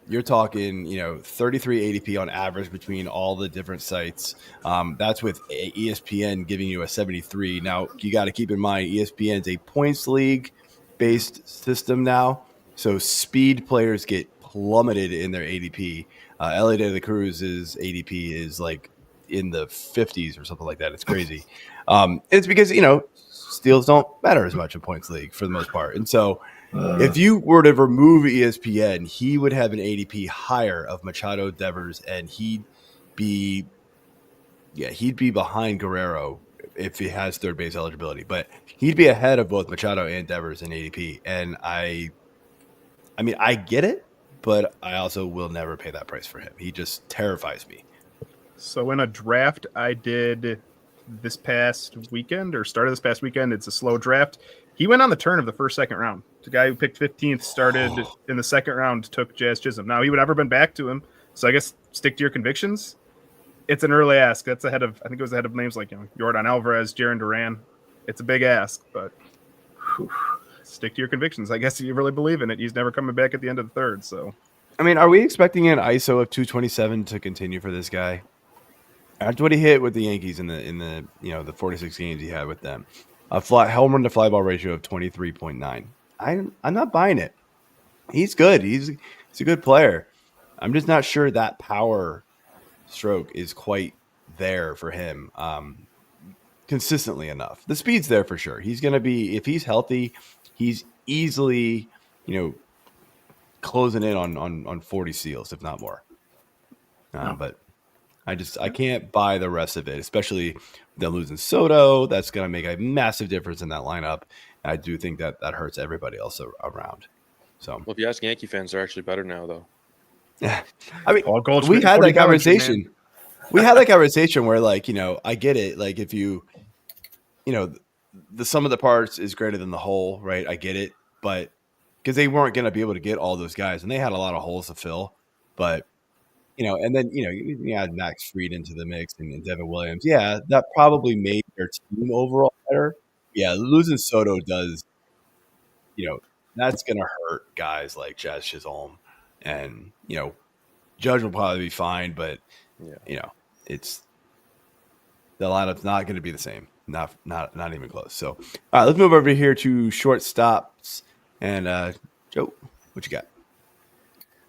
You're talking, 33 ADP on average between all the different sites. That's with ESPN giving you a 73. Now, you got to keep in mind, ESPN's a points league based system now. So speed players get plummeted in their ADP. LA De La Cruz's ADP is in the 50s or something like that. It's crazy. It's because, steals don't matter as much in points league for the most part. And so if you were to remove ESPN, he would have an ADP higher of Machado, Devers, and he'd be behind Guerrero if he has third base eligibility. But he'd be ahead of both Machado and Devers in ADP. And I get it, but I also will never pay that price for him. He just terrifies me. So in a draft I did this past weekend, or started this past weekend, it's a slow draft. He went on the turn of the first, second round. The guy who picked 15th started in the second round, took Jazz Chisholm. Now, he would never been back to him. So I guess stick to your convictions. It's an early ask. That's ahead of, I think it was ahead of names like Yordan Alvarez, Jaron Duran. It's a big ask, but stick to your convictions. I guess you really believe in it. He's never coming back at the end of the third. So, are we expecting an ISO of 227 to continue for this guy? After what he hit with the Yankees in the 46 games he had with them, a home run to fly ball ratio of 23.9. I'm not buying it. He's good. He's a good player. I'm just not sure that power stroke is quite there for him consistently enough. The speed's there for sure. He's going to be, if he's healthy, he's easily, closing in on 40 steals, if not more. But I can't buy the rest of it, especially them losing Soto. That's going to make a massive difference in that lineup. And I do think that hurts everybody else around. So, Well, if you ask Yankee fans, they're actually better now, though. yeah, I mean, Paul Goldschmidt we and had Cody that Bellinger, conversation. man. We had that conversation where, like, I get it. Like, if the sum of the parts is greater than the whole, right? I get it, but because they weren't going to be able to get all those guys, and they had a lot of holes to fill. But and then you add Max Fried into the mix and Devin Williams. Yeah, that probably made their team overall better. Yeah, losing Soto does. That's going to hurt guys like Jazz Chisholm, and Judge will probably be fine, but it's the lineup's not going to be the same. Not even close. So, all right, let's move over here to shortstops. And Joe, what you got?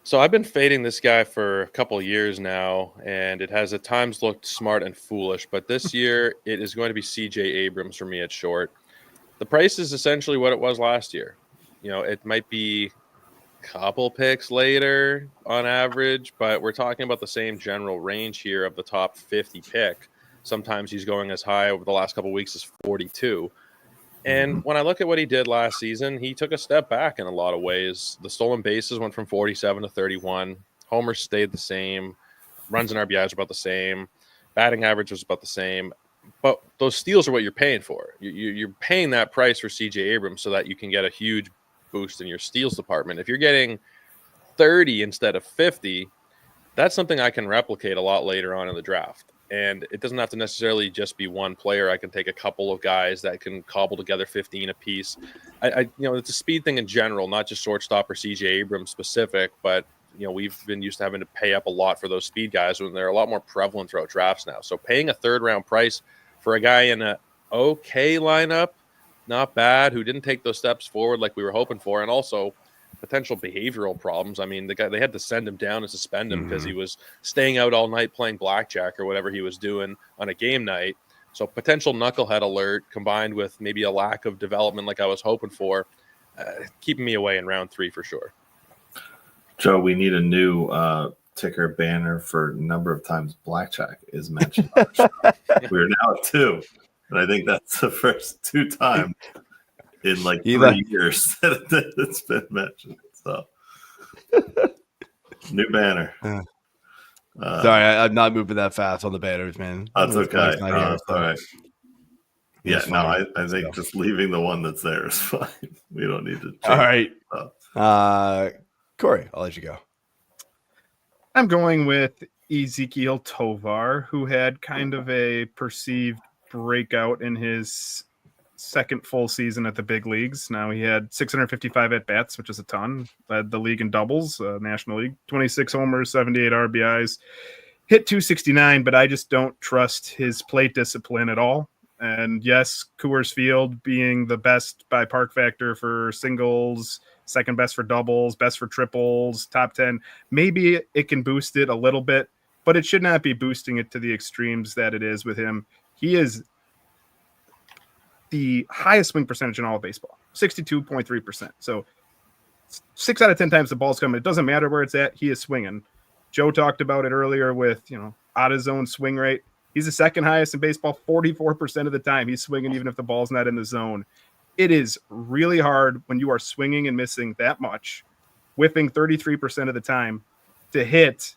So I've been fading this guy for a couple of years now, and it has at times looked smart and foolish. But this year, it is going to be C.J. Abrams for me at short. The price is essentially what it was last year. It might be a couple picks later on average, but we're talking about the same general range here of the top 50 pick. Sometimes he's going as high over the last couple of weeks as 42. And when I look at what he did last season, he took a step back in a lot of ways. The stolen bases went from 47 to 31. Homers stayed the same. Runs and RBIs were about the same. Batting average was about the same. But those steals are what you're paying for. You're paying that price for C.J. Abrams so that you can get a huge boost in your steals department. If you're getting 30 instead of 50, that's something I can replicate a lot later on in the draft. And it doesn't have to necessarily just be one player. I can take a couple of guys that can cobble together 15 apiece. It's a speed thing in general, not just shortstop or C.J. Abrams specific, but we've been used to having to pay up a lot for those speed guys when they're a lot more prevalent throughout drafts now. So paying a third round price for a guy in a okay lineup, not bad, who didn't take those steps forward like we were hoping for, and also potential behavioral problems. I mean, the guy, they had to send him down and suspend him because he was staying out all night playing blackjack or whatever he was doing on a game night. So potential knucklehead alert combined with maybe a lack of development like I was hoping for, keeping me away in round 3 for sure. Joe, we need a new ticker banner for number of times blackjack is mentioned. We're now at 2, and I think that's the first 2 times in like 3 years that it's been mentioned. So, new banner. Sorry, I'm not moving that fast on the banners, man. That's okay. All right. Yeah, It's no, fine. I think just leaving the one that's there is fine. We don't need to change. All right. Corey, I'll let you go. I'm going with Ezekiel Tovar, who had kind of a perceived breakout in his second full season at the big leagues. Now he had 655 at-bats, which is a ton. Led the league in doubles, National League. 26 homers, 78 RBIs. Hit 269, but I just don't trust his plate discipline at all. And yes, Coors Field being the best by park factor for singles, second best for doubles, best for triples, top 10. Maybe it can boost it a little bit, but it should not be boosting it to the extremes that it is with him. He is the highest swing percentage in all of baseball, 62.3%. So 6 out of 10 times the ball's coming. It doesn't matter where it's at. He is swinging. Joe talked about it earlier with, out of zone swing rate. He's the second highest in baseball, 44% of the time he's swinging, even if the ball's not in the zone. It is really hard when you are swinging and missing that much, whiffing 33% of the time, to hit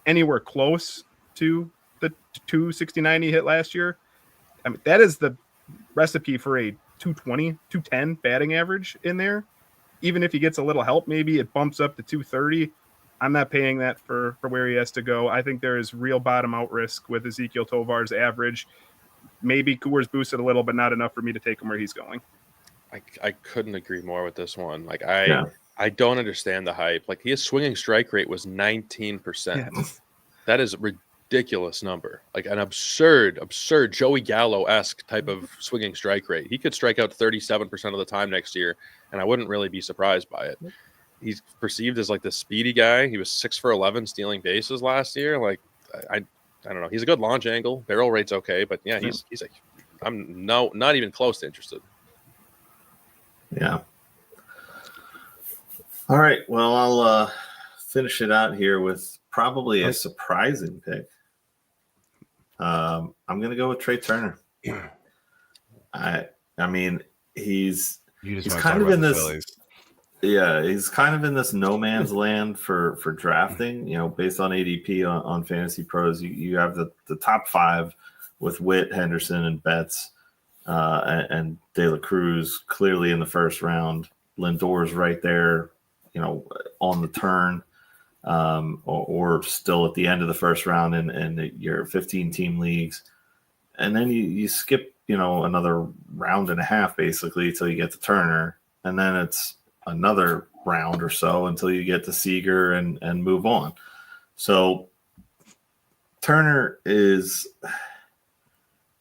anywhere close to the 269 he hit last year. I mean, that is the recipe for a 220, 210 batting average in there. Even if he gets a little help, maybe it bumps up to 230. I'm not paying that for where he has to go. I think there is real bottom out risk with Ezekiel Tovar's average. Maybe Coors boosted a little, but not enough for me to take him where he's going. I couldn't agree more with this one. Like I don't understand the hype. Like his swinging strike rate was 19%. Yes. That is ridiculous. ridiculous number, like an absurd Joey Gallo-esque type of swinging strike rate. He could strike out 37% of the time next year, and I wouldn't really be surprised by it. He's perceived as like the speedy guy. He was 6 for 11 stealing bases last year. Like I don't know. He's a good launch angle. Barrel rate's okay, but yeah, he's like, I'm not even close to interested. Yeah. All right. Well, I'll finish it out here with probably a surprising pick. I'm going to go with Trey Turner. I mean, he's kind of in this. Phillies. Yeah, he's kind of in this no man's land for drafting. You know, based on ADP on FantasyPros, you have the top 5 with Witt, Henderson, and Betts, and De La Cruz clearly in the first round. Lindor's right there, you know, on the turn, or still at the end of the first round in your 15-team leagues. And then you skip, you know, another round and a half basically till you get to Turner, and then it's another round or so until you get to Seager and move on. So Turner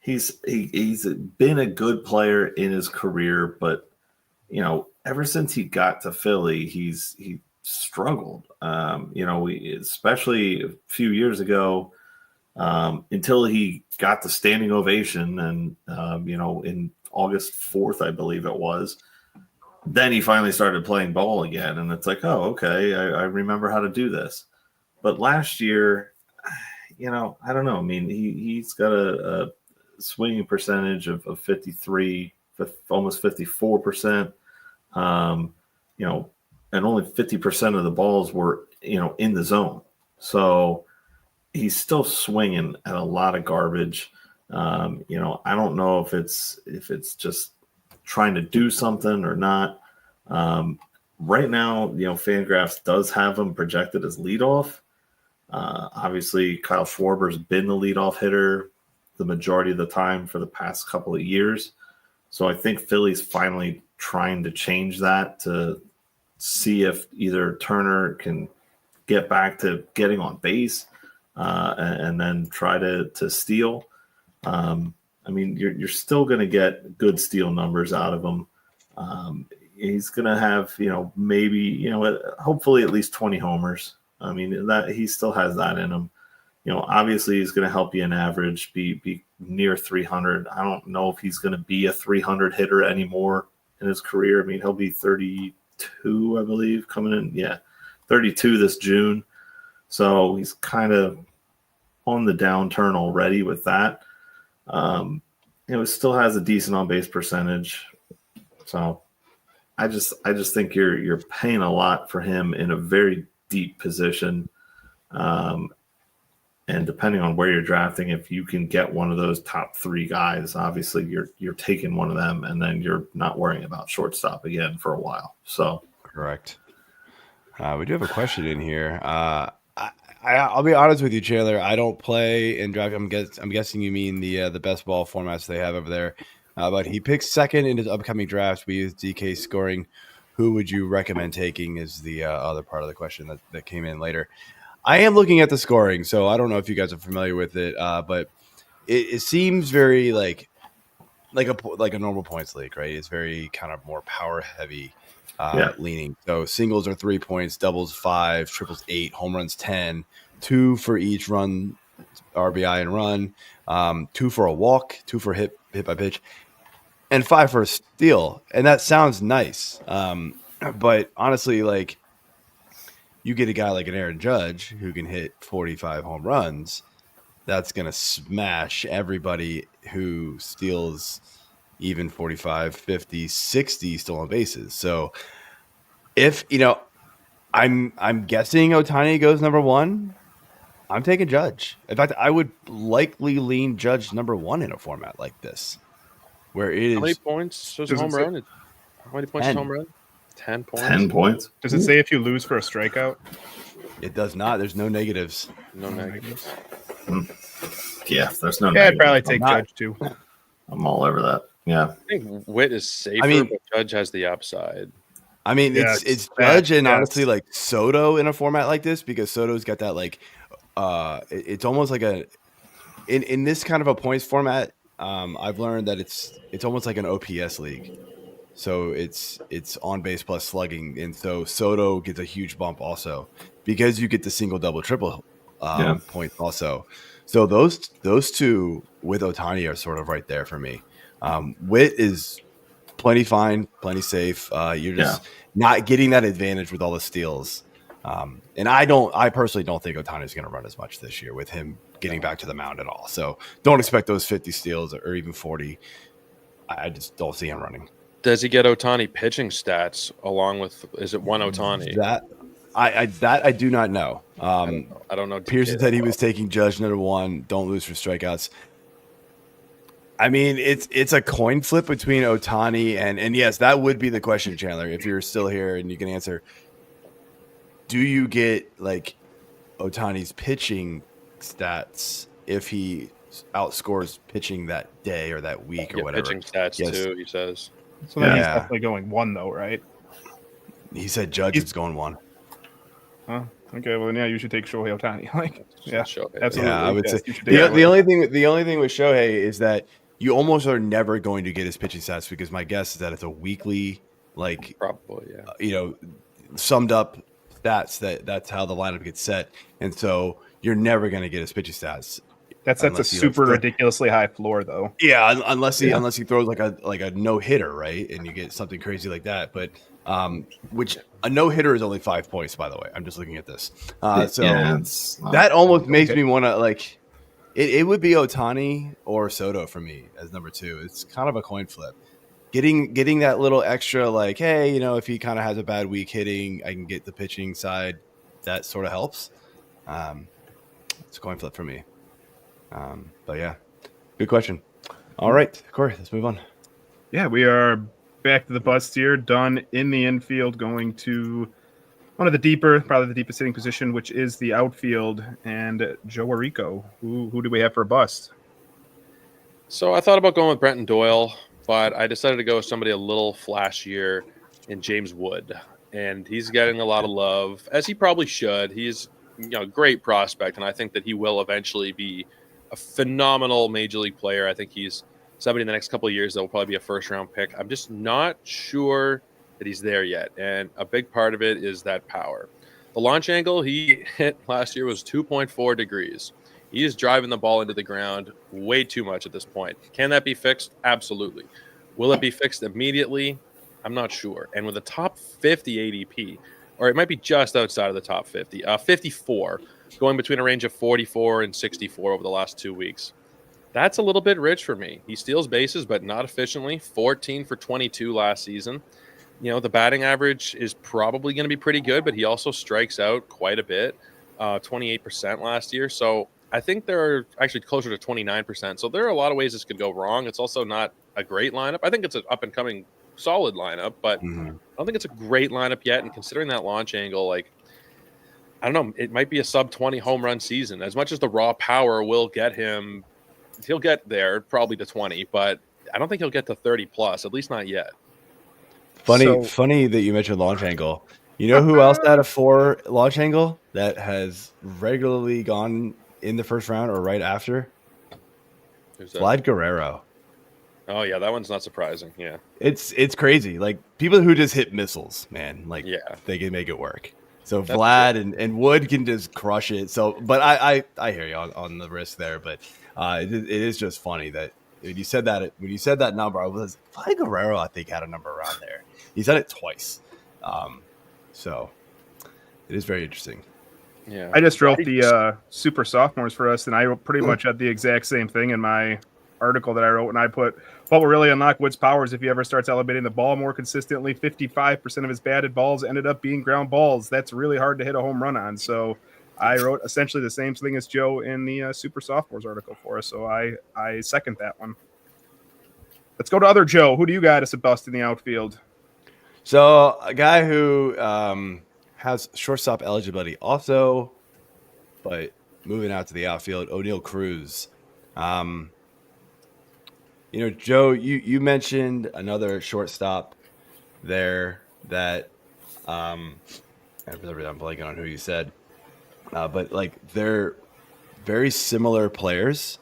he's been a good player in his career, but you know, ever since he got to Philly, he struggled. You know, especially a few years ago, until he got the standing ovation, and you know, in August 4th, I believe it was. Then he finally started playing ball again, and it's like, oh, okay, I remember how to do this. But last year, you know, I don't know. I mean, he's got a swinging percentage of 53, almost 54%. You know, and only 50% of the balls were, you know, in the zone. So he's still swinging at a lot of garbage. You know, I don't know if it's just trying to do something or not. Right now, you know, FanGraphs does have him projected as leadoff. Obviously, Kyle Schwarber's been the leadoff hitter the majority of the time for the past couple of years. So I think Philly's finally trying to change that to see if either Turner can get back to getting on base and then try to steal. I mean, you're still going to get good steal numbers out of him. He's going to have, you know, maybe, you know, hopefully at least 20 homers. I mean, that he still has that in him. You know, obviously he's going to help you in average, be near 300. I don't know if he's going to be a 300 hitter anymore in his career. I mean, he'll be 32, I believe, coming in. Yeah, 32 this June. So he's kind of on the downturn already with that. You know, still has a decent on base percentage. So I just think you're paying a lot for him in a very deep position. And depending on where you're drafting, if you can get one of those top 3 guys, obviously you're taking one of them, and then you're not worrying about shortstop again for a while. So correct. We do have a question in here. I'll be honest with you, Chandler. I don't play in draft. I'm guessing you mean the best ball formats they have over there. But he picks second in his upcoming draft. We use DK scoring. Who would you recommend taking is the other part of the question that came in later. I am looking at the scoring, so I don't know if you guys are familiar with it, but it seems very like a normal points league, right? It's very kind of more power heavy leaning. So singles are 3 points, doubles 5, triples 8, home runs 10, 2 for each run, RBI and run, 2 for a walk, 2 for hit by pitch, and 5 for a steal. And that sounds nice, but honestly, like, you get a guy like an Aaron Judge who can hit 45 home runs, that's going to smash everybody who steals even 45, 50, 60 stolen bases. So if, you know, I'm guessing Ohtani goes number 1, I'm taking Judge. In fact, I would likely lean Judge number 1 in a format like this, where it is. How many points does a home run? How many points is home run? 10 points. 10 points. Does it say if you lose for a strikeout? It does not. There's no negatives. No negatives. Yeah, there's no. Yeah, I'd probably take Judge too. I'm all over that. Yeah, I think Witt is safer, but Judge has the upside. I mean, it's Judge and honestly like Soto in a format like this, because Soto's got that like it's almost like in this kind of a points format. I've learned that it's almost like an OPS league. So it's on base plus slugging, and so Soto gets a huge bump also because you get the single, double, triple points also. So those two with Ohtani are sort of right there for me. Witt is plenty fine, plenty safe. You're just not getting that advantage with all the steals. And I personally don't think Ohtani is going to run as much this year with him getting back to the mound at all. So don't expect those 50 steals or even 40. I just don't see him running. Does he get Ohtani pitching stats along with? Is it one Ohtani? That I do not know. I don't know. Pearson said he was taking Judge number 1. Don't lose for strikeouts. I mean, it's a coin flip between Ohtani and yes, that would be the question, Chandler. If you're still here and you can answer, do you get like Ohtani's pitching stats if he outscores pitching that day or that week or whatever? Pitching stats too, he says. So then he's definitely going 1 though, right? He said Judge is going 1. Huh? Okay, well then you should take Shohei Ohtani. Shohei. Absolutely. Yeah, I would say you should the only thing with Shohei is that you almost are never going to get his pitching stats because my guess is that it's a weekly, probably, summed up stats that's how the lineup gets set, and so you're never going to get his pitching stats. That's a super ridiculously high floor, though. Yeah, unless he throws like a no hitter, right, and you get something crazy like that. But which a no hitter is only 5 points, by the way. I'm just looking at this, that almost makes me want to It would be Ohtani or Soto for me as number 2. It's kind of a coin flip. Getting that little extra, hey, if he kind of has a bad week hitting, I can get the pitching side. That sort of helps. It's a coin flip for me. But yeah, good question. All right, Corey, let's move on. Yeah, we are back to the bust here. Done in the infield, going to one of the probably the deepest hitting position, which is the outfield. And Joe Orrico, who do we have for a bust? So I thought about going with Brenton Doyle, but I decided to go with somebody a little flashier in James Wood. And he's getting a lot of love, as he probably should. He's a great prospect, and I think that he will eventually be a phenomenal major league player. I think he's somebody in the next couple of years that will probably be a first-round pick. I'm just not sure that he's there yet, and a big part of it is that power. The launch angle he hit last year was 2.4 degrees. He is driving the ball into the ground way too much at this point. Can that be fixed? Absolutely. Will it be fixed immediately? I'm not sure. And with a top 50 ADP, or it might be just outside of the top 50, 54, going between a range of 44 and 64 over the last 2 weeks. That's a little bit rich for me. He steals bases, but not efficiently. 14 for 22 last season. The batting average is probably going to be pretty good, but he also strikes out quite a bit, 28% last year. So I think they're actually closer to 29%. So there are a lot of ways this could go wrong. It's also not a great lineup. I think it's an up-and-coming solid lineup, but I don't think it's a great lineup yet. And considering that launch angle, I don't know, it might be a sub-20 home run season. As much as the raw power will get him, he'll get there probably to 20, but I don't think he'll get to 30 plus, at least not yet. Funny that you mentioned launch angle. You know who else had a 4 launch angle that has regularly gone in the first round or right after? Vlad Guerrero. Oh yeah, that one's not surprising. Yeah, it's crazy. People who just hit missiles, man. They can make it work. So that's Vlad and Wood can just crush it. So, but I hear you on the risk there. But it is just funny that when you said that number, I was Vlad Guerrero. I think had a number around there. He said it twice. So it is very interesting. Yeah, I just wrote the super sophomores for us, and I pretty much had the exact same thing in my article that I wrote, and I put what will really unlock Wood's powers if he ever starts elevating the ball more consistently. 55% of his batted balls ended up being ground balls. That's really hard to hit a home run on. So I wrote essentially the same thing as Joe in the super sophomores article for us. So I second that one. Let's go to other Joe. Who do you got as a bust in the outfield? So a guy who has shortstop eligibility also, but moving out to the outfield, O'Neal Cruz. Joe, you mentioned another shortstop there that I'm blanking on who you said, but very similar players,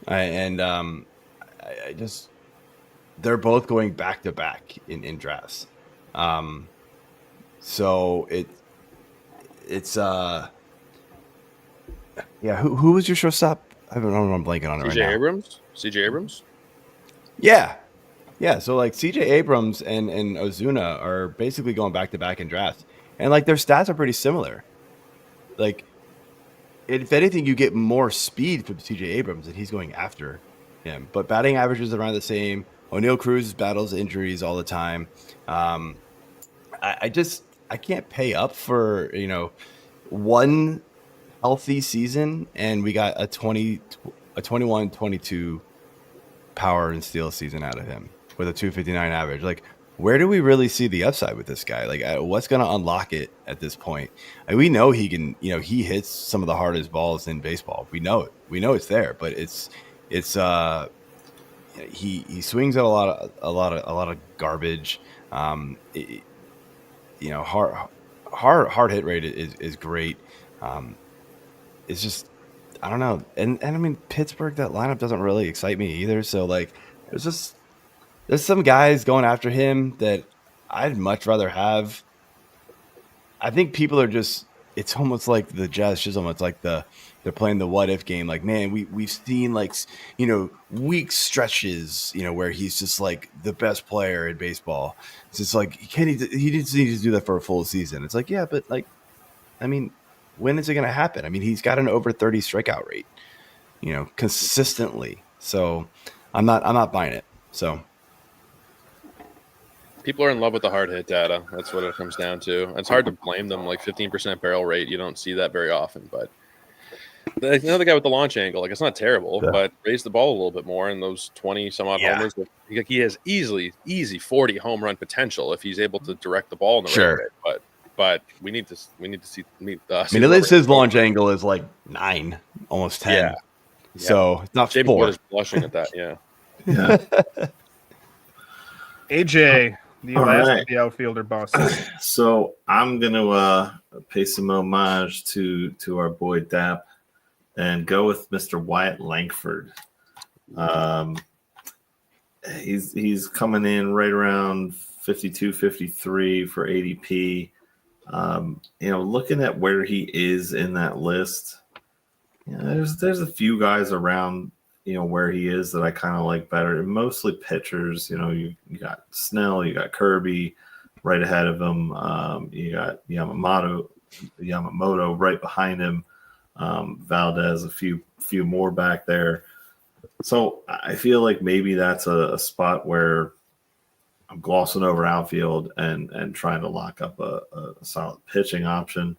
I just they're both going back to back in drafts. So it's yeah. Who was your shortstop? I don't know. I'm blanking on it right now. CJ Abrams. Yeah. So like CJ Abrams and Ozuna are basically going back to back in drafts, and like their stats are pretty similar. Like, if anything, you get more speed from CJ Abrams, and he's going after him. But batting average is around the same. O'Neal Cruz battles injuries all the time. I can't pay up for one healthy season, and we got a 21-22 power and steal season out of him with a 259 average. Like, where do we really see the upside with this guy? Like, what's going to unlock it at this point? We know he can, he hits some of the hardest balls in baseball. We know it. We know it's there, but he swings at a lot of garbage. Hard hit rate is great. It's just, I don't know. And I mean, Pittsburgh, that lineup doesn't really excite me either. So like, there's some guys going after him that I'd much rather have. I think people are just, it's almost like the Jazz Chisholm. It's like they're playing the what if game. Like, man, we've seen like, weak stretches, where he's just like the best player in baseball. It's just like, he needs to do that for a full season. It's like, yeah, but like, I mean, when is it going to happen? I mean, he's got an over 30 strikeout rate, consistently. So I'm not buying it. So people are in love with the hard hit data. That's what it comes down to. It's hard to blame them. Like 15% barrel rate, you don't see that very often. But another guy with the launch angle, like, it's not terrible, but raise the ball a little bit more. And those 20 some odd homers, he has easy 40 home run potential if he's able to direct the ball in the right way. But we need to see. I mean, at least his launch angle is like 9, almost 10. Yeah. So it's not Jamie 4. Wood is blushing at that. Yeah. AJ, the last right. of the outfielder boss. So I'm gonna pay some homage to our boy Dap and go with Mr. Wyatt Langford. He's coming in right around 52, 53 for ADP. Looking at where he is in that list, there's a few guys around, where he is that I kind of like better. Mostly pitchers. You got Snell, you got Kirby right ahead of him. You got Yamamoto right behind him. Valdez, a few more back there. So I feel like maybe that's a spot where I'm glossing over outfield and trying to lock up a solid pitching option.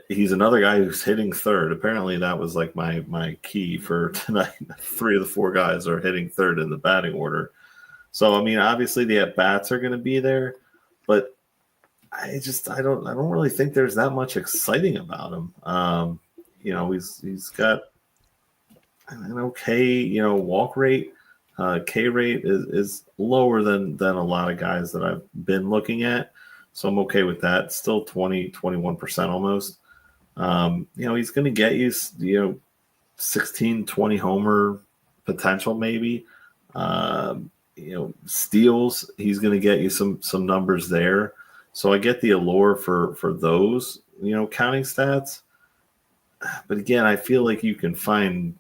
He's another guy who's hitting third. Apparently that was like my key for tonight. 3 of the 4 guys are hitting third in the batting order. So, I mean, obviously the at-bats are going to be there, but I don't really think there's that much exciting about him. He's got an okay, walk rate. K rate is lower than a lot of guys that I've been looking at. So I'm okay with that. Still 21% almost. He's going to get you, 16, 20 homer potential maybe. Steals, he's going to get you some numbers there. So I get the allure for those, counting stats. But again, I feel like you can find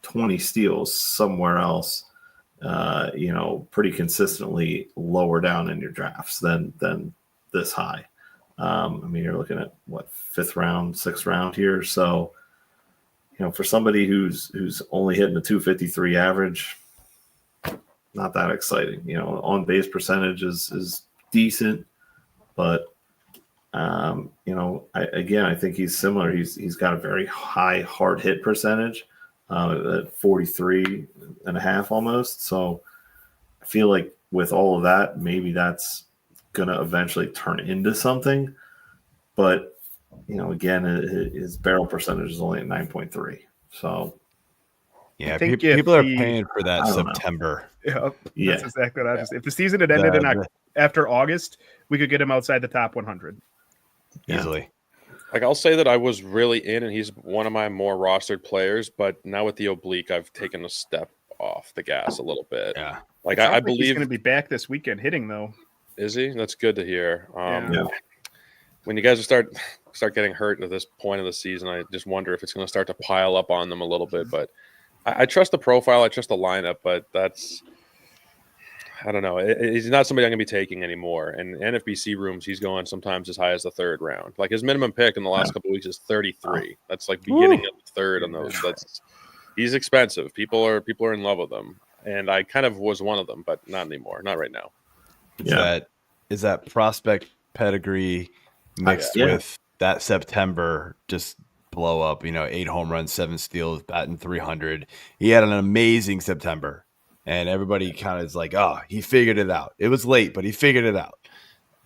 20 steals somewhere else, pretty consistently lower down in your drafts than this high. You're looking at what, 5th round, 6th round here. So, for somebody who's only hitting a 253 average, not that exciting. On base percentage is decent, but I think he's similar. He's got a very high hard hit percentage, at 43.5 almost. So I feel like with all of that, maybe that's going to eventually turn into something. But, again, his barrel percentage is only at 9.3. So, yeah, people are paying for that September. That's exactly what I was. If the season had ended after August, we could get him outside the top 100 easily. Like, I'll say that I was really in, and he's one of my more rostered players. But now with the Oblique, I've taken a step off the gas a little bit. Yeah. Like, Sounds I like he's believe. going to be back this weekend hitting, though. Is he? That's good to hear. Yeah. When you guys start getting hurt at this point of the season, I just wonder if it's going to start to pile up on them a little bit. But I trust the profile. I trust the lineup. But I don't know. He's not somebody I'm going to be taking anymore. And NFBC rooms, he's going sometimes as high as the third round. Like, his minimum pick in the last couple of weeks is 33. That's like beginning of the third on those. He's expensive. People are in love with him. And I kind of was one of them, but not anymore. Not right now. Is that prospect pedigree mixed with that September just blow up? 8 home runs, 7 steals, batting 300. He had an amazing September, and everybody kind of is like, "Oh, he figured it out." It was late, but he figured it out.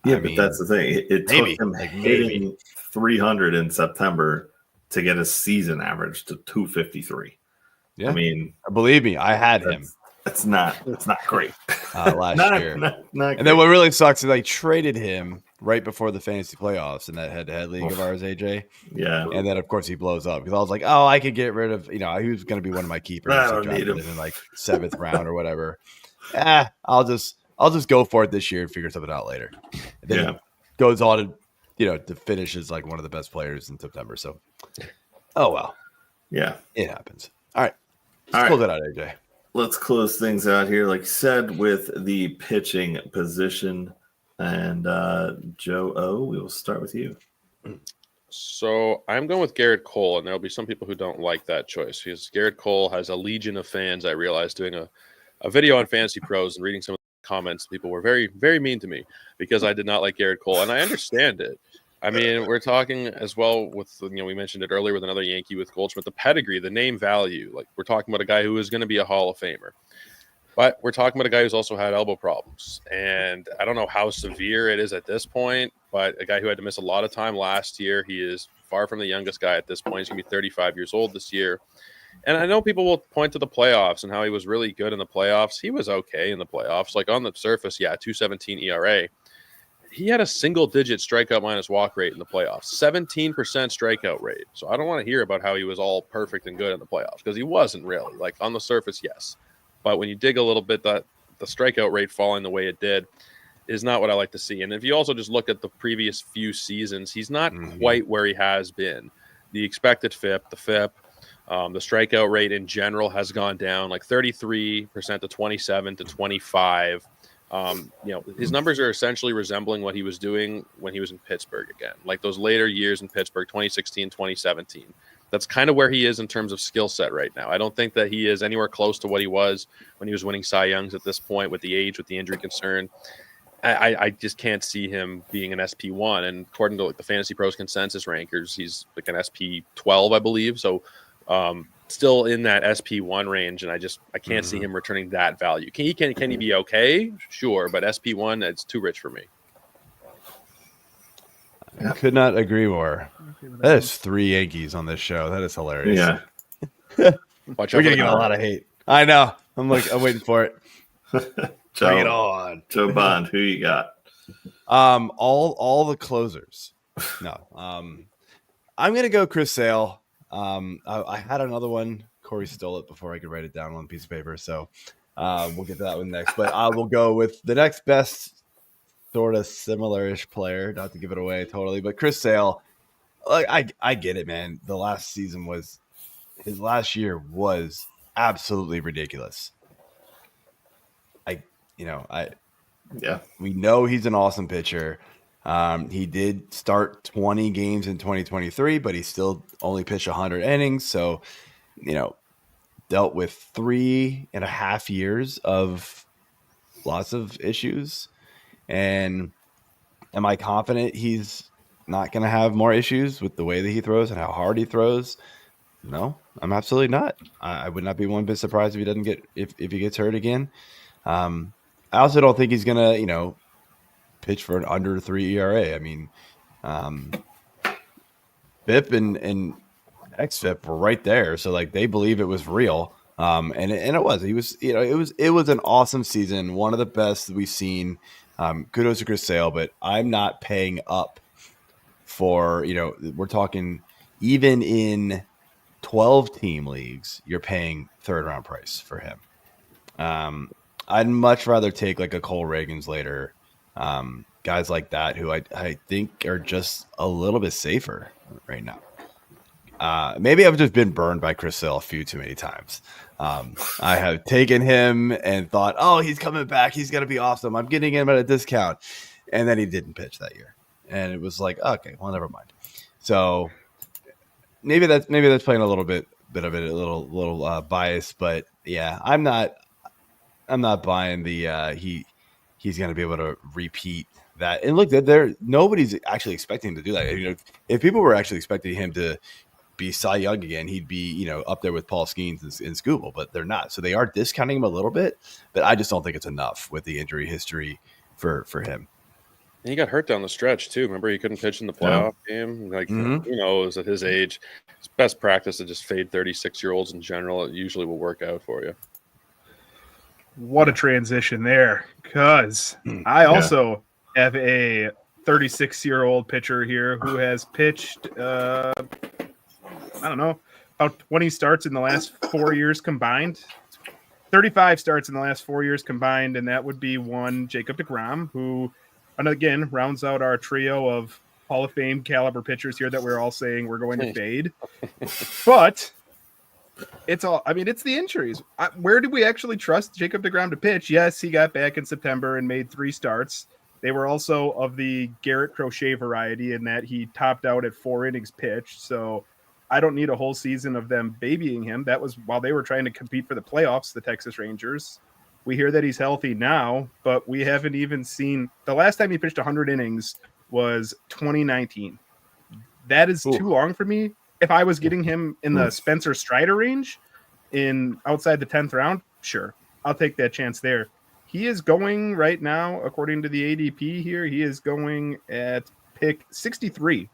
Yeah, but that's the thing. It took him hitting 300 in September to get a season average to 253. Yeah, I mean, believe me, I had him. That's not great last year. Not and then what really sucks is I traded him right before the fantasy playoffs in that head-to-head league of ours, AJ. Yeah. And then, of course, he blows up because I was like, oh, I could get rid of, he was going to be one of my keepers. I don't need him in like 7th round or whatever. I'll just go for it this year and figure something out later. And then he goes on to finish as like one of the best players in September. So, oh well. Yeah. It happens. All right. Let's close it out, AJ. Let's close things out here, like you said, with the pitching position. And Joe O, we will start with you. So I'm going with Garrett Cole, and there'll be some people who don't like that choice because Garrett Cole has a legion of fans. I realized doing a video on Fantasy Pros and reading some of the comments, people were very, very mean to me because I did not like Garrett Cole, and I understand it. I mean, we're talking as well with, we mentioned it earlier with another Yankee with Goldschmidt, the pedigree, the name value. Like, we're talking about a guy who is going to be a Hall of Famer. But we're talking about a guy who's also had elbow problems. And I don't know how severe it is at this point, but a guy who had to miss a lot of time last year. He is far from the youngest guy at this point. He's going to be 35 years old this year. And I know people will point to the playoffs and how he was really good in the playoffs. He was okay in the playoffs. Like, on the surface, 2.17 ERA. He had a single-digit strikeout minus walk rate in the playoffs, 17% strikeout rate. So I don't want to hear about how he was all perfect and good in the playoffs because he wasn't really. Like, on the surface, yes. But when you dig a little bit, the strikeout rate falling the way it did is not what I like to see. And if you also just look at the previous few seasons, he's not quite where he has been. The expected FIP, the strikeout rate in general has gone down like 33% to 27 to 25. His numbers are essentially resembling what he was doing when he was in Pittsburgh again, like those later years in Pittsburgh, 2016, 2017. That's kind of where he is in terms of skill set right now. I don't think that he is anywhere close to what he was when he was winning Cy Youngs at this point with the age, with the injury concern. I just can't see him being an SP1. And according to the Fantasy Pros consensus rankers, he's like an SP12, I believe. So still in that SP1 range. And I can't see him returning that value. Can he be okay? Sure. But SP1, it's too rich for me. I could not agree more. That is 3 Yankees on this show. That is hilarious. Yeah. We're going to get a lot of hate. I know. I'm waiting for it. Joe, Bring it on. Joe Bond, who you got? All the closers. No. I'm going to go Chris Sale. I had another one. Corey stole it before I could write it down on a piece of paper. So we'll get to that one next. But I will go with the next best sort of similar-ish player, not to give it away totally, but Chris Sale. Like, I get it, man. His last year was absolutely ridiculous. We know he's an awesome pitcher. He did start 20 games in 2023, but he still only pitched 100 innings. So, dealt with 3.5 years of lots of issues. And am I confident he's not going to have more issues with the way that he throws and how hard he throws? No, I'm absolutely not. I would not be one bit surprised if he doesn't if he gets hurt again. I also don't think he's going to, pitch for an under 3 ERA. I mean, BIP and XFIP were right there. So like they believe it was real. And it was. He was, it was an awesome season, one of the best we've seen. Kudos to Chris Sale, but I'm not paying up for, we're talking even in 12-team leagues, you're paying third-round price for him. I'd much rather take like a Cole Reagans later, guys like that who I think are just a little bit safer right now. Maybe I've just been burned by Chris Sale a few too many times. I have taken him and thought, oh, he's coming back. He's going to be awesome. I'm getting him at a discount. And then he didn't pitch that year. And it was like, okay, well, never mind. So maybe that's playing a little bit of it, a little biased, but yeah, I'm not buying the he's going to be able to repeat that. And look, nobody's actually expecting to do that. If people were actually expecting him to be Cy Young again, he'd be up there with Paul Skeens and Scooble, but they're not. So they are discounting him a little bit, but I just don't think it's enough with the injury history for him. And he got hurt down the stretch too. Remember, he couldn't pitch in the playoff game. Like, who knows at his age, it's best practice to just fade 36-year-olds in general. It usually will work out for you. What a transition there, because I also have a 36-year-old pitcher here who has pitched, I don't know, about 20 starts in the last 4 years combined. 35 starts in the last 4 years combined, and that would be one Jacob deGrom, who, and again, rounds out our trio of Hall of Fame caliber pitchers here that we're all saying we're going to fade. But it's the injuries. Where did we actually trust Jacob deGrom to pitch? Yes, he got back in September and made 3 starts. They were also of the Garrett Crochet variety in that he topped out at 4 innings pitched. So I don't need a whole season of them babying him. That was while they were trying to compete for the playoffs, the Texas Rangers. We hear that he's healthy now, but we haven't even seen – the last time he pitched 100 innings was 2019. That is too long for me. If I was getting him in the Spencer Strider range outside the 10th round, sure, I'll take that chance there. He is going right now, according to the ADP here, he is going at pick 63.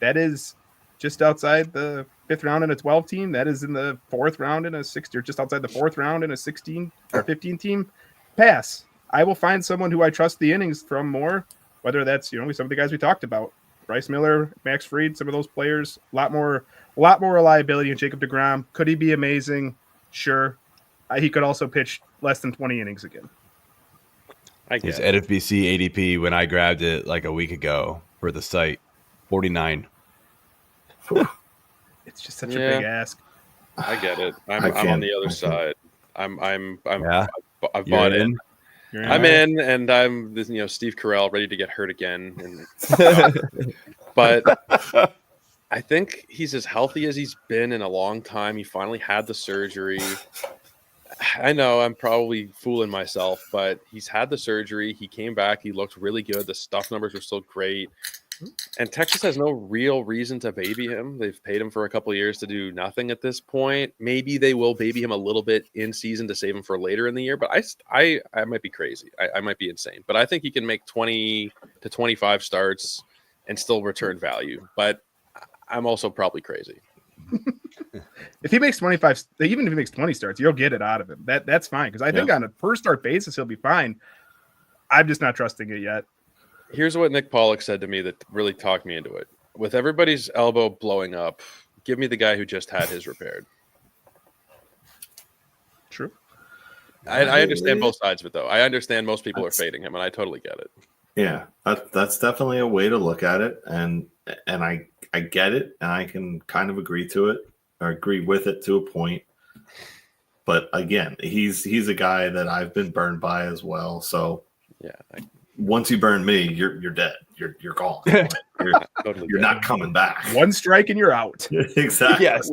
That is just outside the 5th round in a 12 team. That is in the 4th round in a 60, or just outside the 4th round in a 16 or 15 team. Pass. I will find someone who I trust the innings from more, whether that's, some of the guys we talked about. Bryce Miller, Max Fried, some of those players, a lot more reliability in Jacob deGrom. Could he be amazing? Sure. He could also pitch less than 20 innings again. His NFBC ADP, when I grabbed it like a week ago for the site, 49. It's just such a big ask. I get it. I'm on the other side. I've bought in. I'm in, and I'm Steve Carell ready to get hurt again. But I think he's as healthy as he's been in a long time. He finally had the surgery. I know I'm probably fooling myself, but he's had the surgery. He came back. He looked really good. The stuff numbers were still great. And Texas has no real reason to baby him. They've paid him for a couple of years to do nothing at this point. Maybe they will baby him a little bit in season to save him for later in the year. But I might be crazy. I might be insane. But I think he can make 20 to 25 starts and still return value. But I'm also probably crazy. If he makes 25, even if he makes 20 starts, you'll get it out of him. That's fine, because I think on a per start basis he'll be fine. I'm just not trusting it yet. Here's what Nick Pollock said to me that really talked me into it. With everybody's elbow blowing up, give me the guy who just had his repaired. True. I understand both sides of it, though. I understand most people are fading him, and I totally get it. Yeah, that's definitely a way to look at it, and I get it, and I can kind of agree to it or agree with it to a point. But again, he's a guy that I've been burned by as well. So yeah, once you burn me, you're dead. You're gone. You're not coming back. One strike and you're out. Exactly. Yes.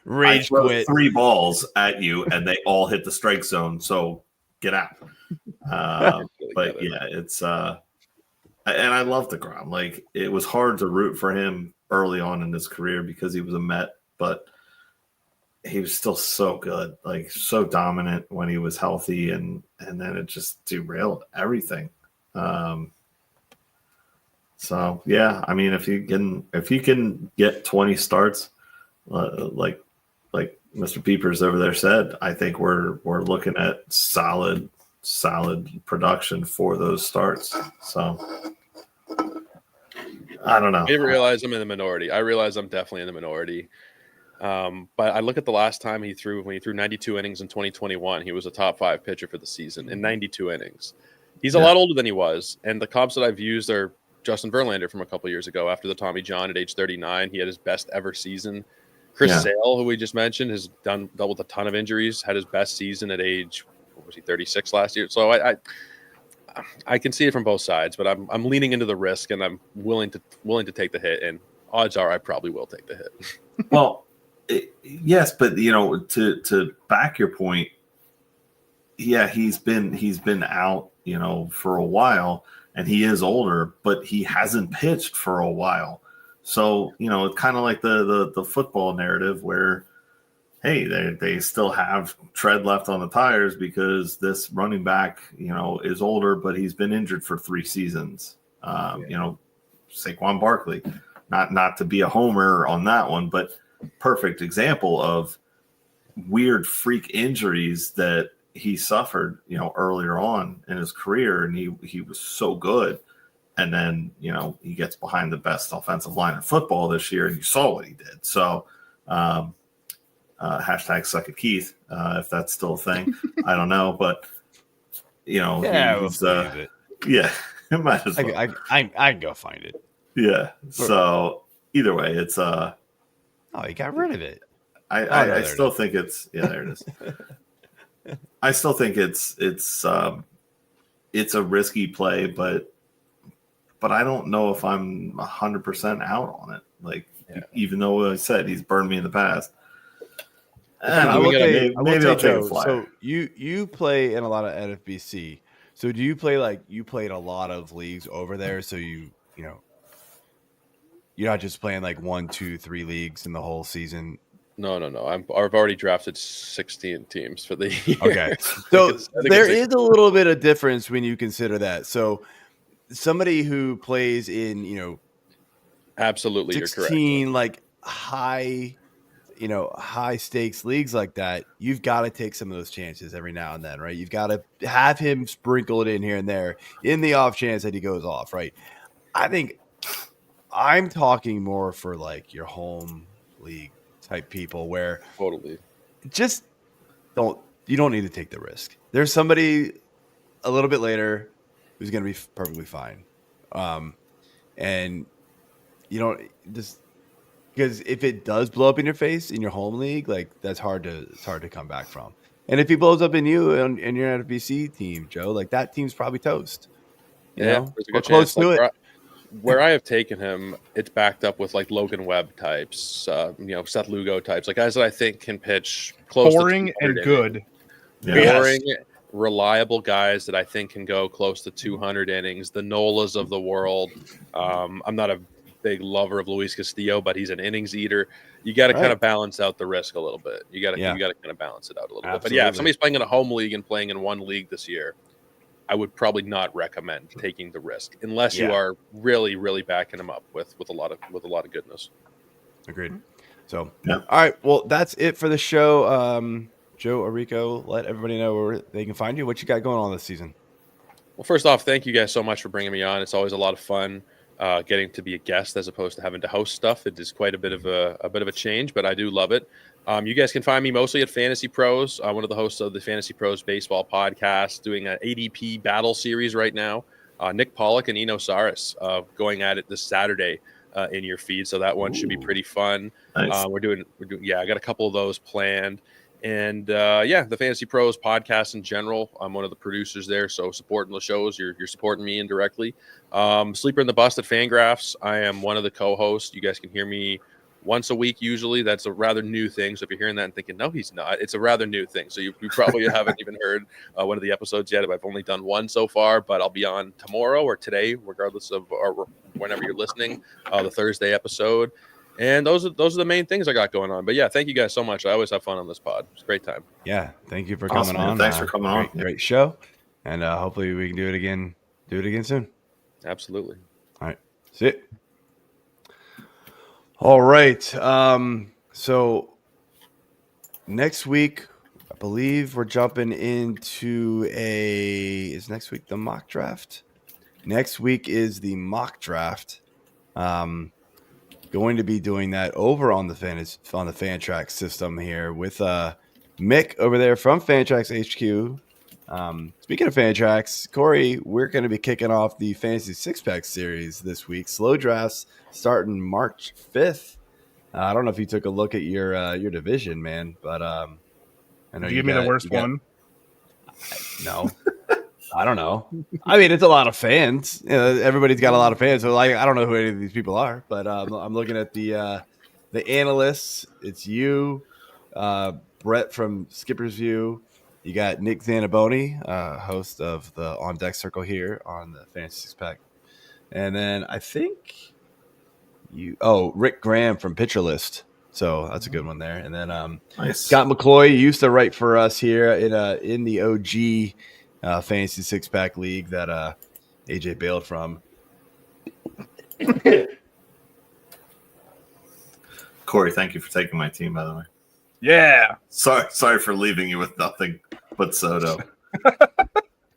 Rage quit. 3 balls at you, and they all hit the strike zone. So get out. But yeah, it's and I love deGrom. Like, it was hard to root for him early on in his career because he was a Met, but he was still so good, like so dominant when he was healthy, and then it just derailed everything. So yeah, I mean, if you can get 20 starts, like Mr. Piepers over there said, I think we're looking at solid production for those starts. So I don't know. I realize I'm in the minority. I realize I'm definitely in the minority. But I look at the last time when he threw 92 innings in 2021, he was a top 5 pitcher for the season in 92 innings. He's a lot older than he was. And the comps that I've used are Justin Verlander from a couple years ago after the Tommy John at age 39. He had his best ever season. Chris Sale, who we just mentioned, has dealt with a ton of injuries, had his best season at age, 36 last year. So I can see it from both sides, but I'm leaning into the risk, and I'm willing to take the hit. And odds are I probably will take the hit. Well, yes, but to back your point, yeah, he's been out, for a while, and he is older, but he hasn't pitched for a while. So it's kind of like the football narrative where, hey, they still have tread left on the tires because this running back, is older, but he's been injured for 3 seasons. Saquon Barkley, not to be a homer on that one, but perfect example of weird freak injuries that he suffered, earlier on in his career, and he was so good. And then, he gets behind the best offensive line in football this year, and you saw what he did. So, hashtag suck it Keith, if that's still a thing. I don't know, but he's it might as well. I can go find it. Yeah. So either way, it's oh, you got rid of it. I still think it's there it is. I still think it's a risky play, but I don't know if I'm 100% out on it. Like, even though I said he's burned me in the past. Maybe I'll take a flyer. So you play in a lot of NFBC. So do you play you played a lot of leagues over there? So you're not just playing 1, 2, 3 leagues in the whole season. No. I've already drafted 16 teams for the year. Okay, so there is a little bit of difference when you consider that. So somebody who plays in absolutely 16 you're correct. High stakes leagues like that, you've got to take some of those chances every now and then, right? You've got to have him sprinkle it in here and there in the off chance that he goes off, right? I think I'm talking more for your home league type people where totally just don't need to take the risk. There's somebody a little bit later who's going to be perfectly fine. And you don't just because if it does blow up in your face in your home league, that's hard to come back from. And if he blows up in you and you're at a BC team, Joe, that team's probably toast. You know? There's a good close chance. to it. Where I have taken him, it's backed up with Logan Webb types, Seth Lugo types, guys that I think can pitch close boring to and good. Boring, reliable guys that I think can go close to 200 innings. The Nolas of the world. I'm not a big lover of Luis Castillo, but he's an innings eater. You got to kind of balance out the risk a little bit. You got to kind of balance it out a little bit. But yeah, if somebody's playing in a home league and playing in one league this year, I would probably not recommend taking the risk unless you are really, really backing them up with a lot of goodness. Agreed. So, all right. Well, that's it for the show. Joe Orrico, let everybody know where they can find you. What you got going on this season? Well, first off, thank you guys so much for bringing me on. It's always a lot of fun getting to be a guest as opposed to having to host stuff. It is quite a bit of a change, but I do love it. You guys can find me mostly at Fantasy Pros. I'm one of the hosts of the Fantasy Pros Baseball Podcast, doing an ADP battle series right now. Nick Pollock and Eno Saris going at it this Saturday in your feed, so that one should be pretty fun. Nice. We're doing. I got a couple of those planned, and the Fantasy Pros Podcast in general. I'm one of the producers there, so supporting the shows. You're supporting me indirectly. Sleeper in the Bust at FanGraphs. I am one of the co-hosts. You guys can hear me once a week usually. That's a rather new thing. So if you're hearing that and thinking, no, he's not, it's a rather new thing. So you probably haven't even heard one of the episodes yet. I've only done one so far, but I'll be on tomorrow or today, regardless of or whenever you're listening, the Thursday episode. And those are the main things I got going on. But yeah, thank you guys so much. I always have fun on this pod. It's a great time. Yeah. Thank you for coming on. Thanks for coming on. Great show. And hopefully we can do it again soon. Absolutely. All right. See it. All right. So next week, I believe we're jumping into is next week the mock draft? Next week is the mock draft. Going to be doing that over on the FanTrax system here with Mick over there from FanTrax HQ. Speaking of FanTrax, Corey, we're going to be kicking off the Fantasy Six Pack series this week. Slow drafts starting March 5th. I don't know if you took a look at your division, man, but I know Did you give me the worst one? No. I don't know. I mean, it's a lot of fans. You know, everybody's got a lot of fans. So, like, I don't know who any of these people are, but I'm looking at the analysts. It's you, Brett from Skipper's View. You got Nick Zanaboni, host of the On Deck Circle here on the Fantasy Six Pack, and then I think Rick Graham from Pitcher List. So that's a good one there. And then nice. Scott McCloy used to write for us here in the OG Fantasy Six Pack League that AJ bailed from. Corey, thank you for taking my team, by the way. Yeah. Sorry for leaving you with nothing but Soto.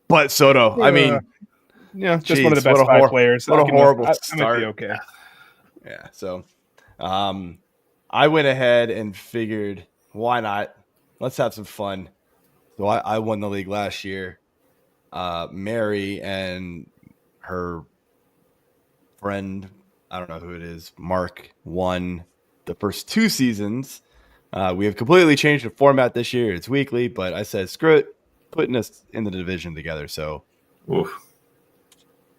But Soto, I mean, yeah, just one of the best five players. What a horrible start. I'm gonna be okay. Yeah. So, I went ahead and figured, why not? Let's have some fun. So I won the league last year. Mary and her friend, I don't know who it is, Mark, won the first 2 seasons. We have completely changed the format this year. It's weekly, but I said, screw it, putting us in the division together. So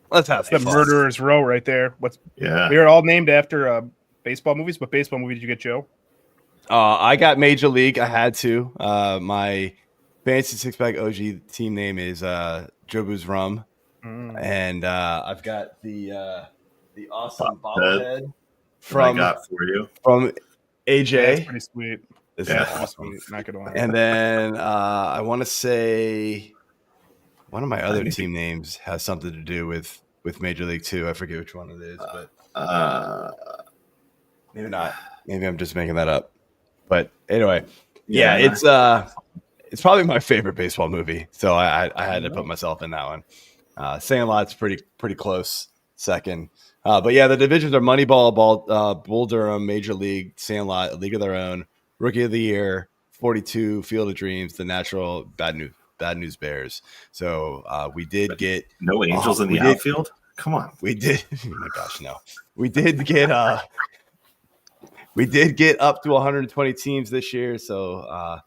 let's have the fun. Murderer's Row right there. We are all named after baseball movies. What baseball movie did you get, Joe? I got Major League. I had to. My Fantasy Six Pack OG team name is Jobu's Rum, and I've got the awesome bobblehead from I got for you from AJ. Yeah, that's pretty sweet. This yeah, is awesome. Not gonna lie. And then I want to say one of my other team names has something to do with Major League too. I forget which one it is, but maybe not. Maybe I'm just making that up. But anyway, yeah, it's probably my favorite baseball movie, so I had to put myself in that one. Sandlot's pretty close second, but yeah, the divisions are Moneyball, Bull Durham, Major League, Sandlot, A League of Their Own, Rookie of the Year, 42, Field of Dreams, The Natural, Bad News Bears. So we did get no Angels in the outfield. Come on, we did. Oh my gosh, no, we did get up to 120 teams this year, so.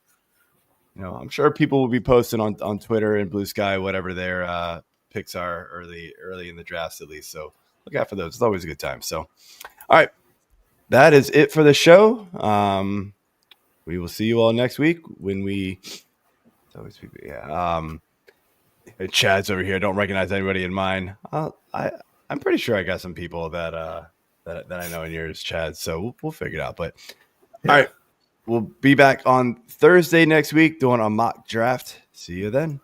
I'm sure people will be posting on Twitter and Blue Sky, whatever their picks are early in the drafts, at least. So look out for those. It's always a good time. So, all right, that is it for the show. We will see you all next week when we. Chad's over here. Don't recognize anybody in mine. I'm pretty sure I got some people that I know in yours, Chad. So we'll figure it out. But all right. We'll be back on Thursday next week doing a mock draft. See you then.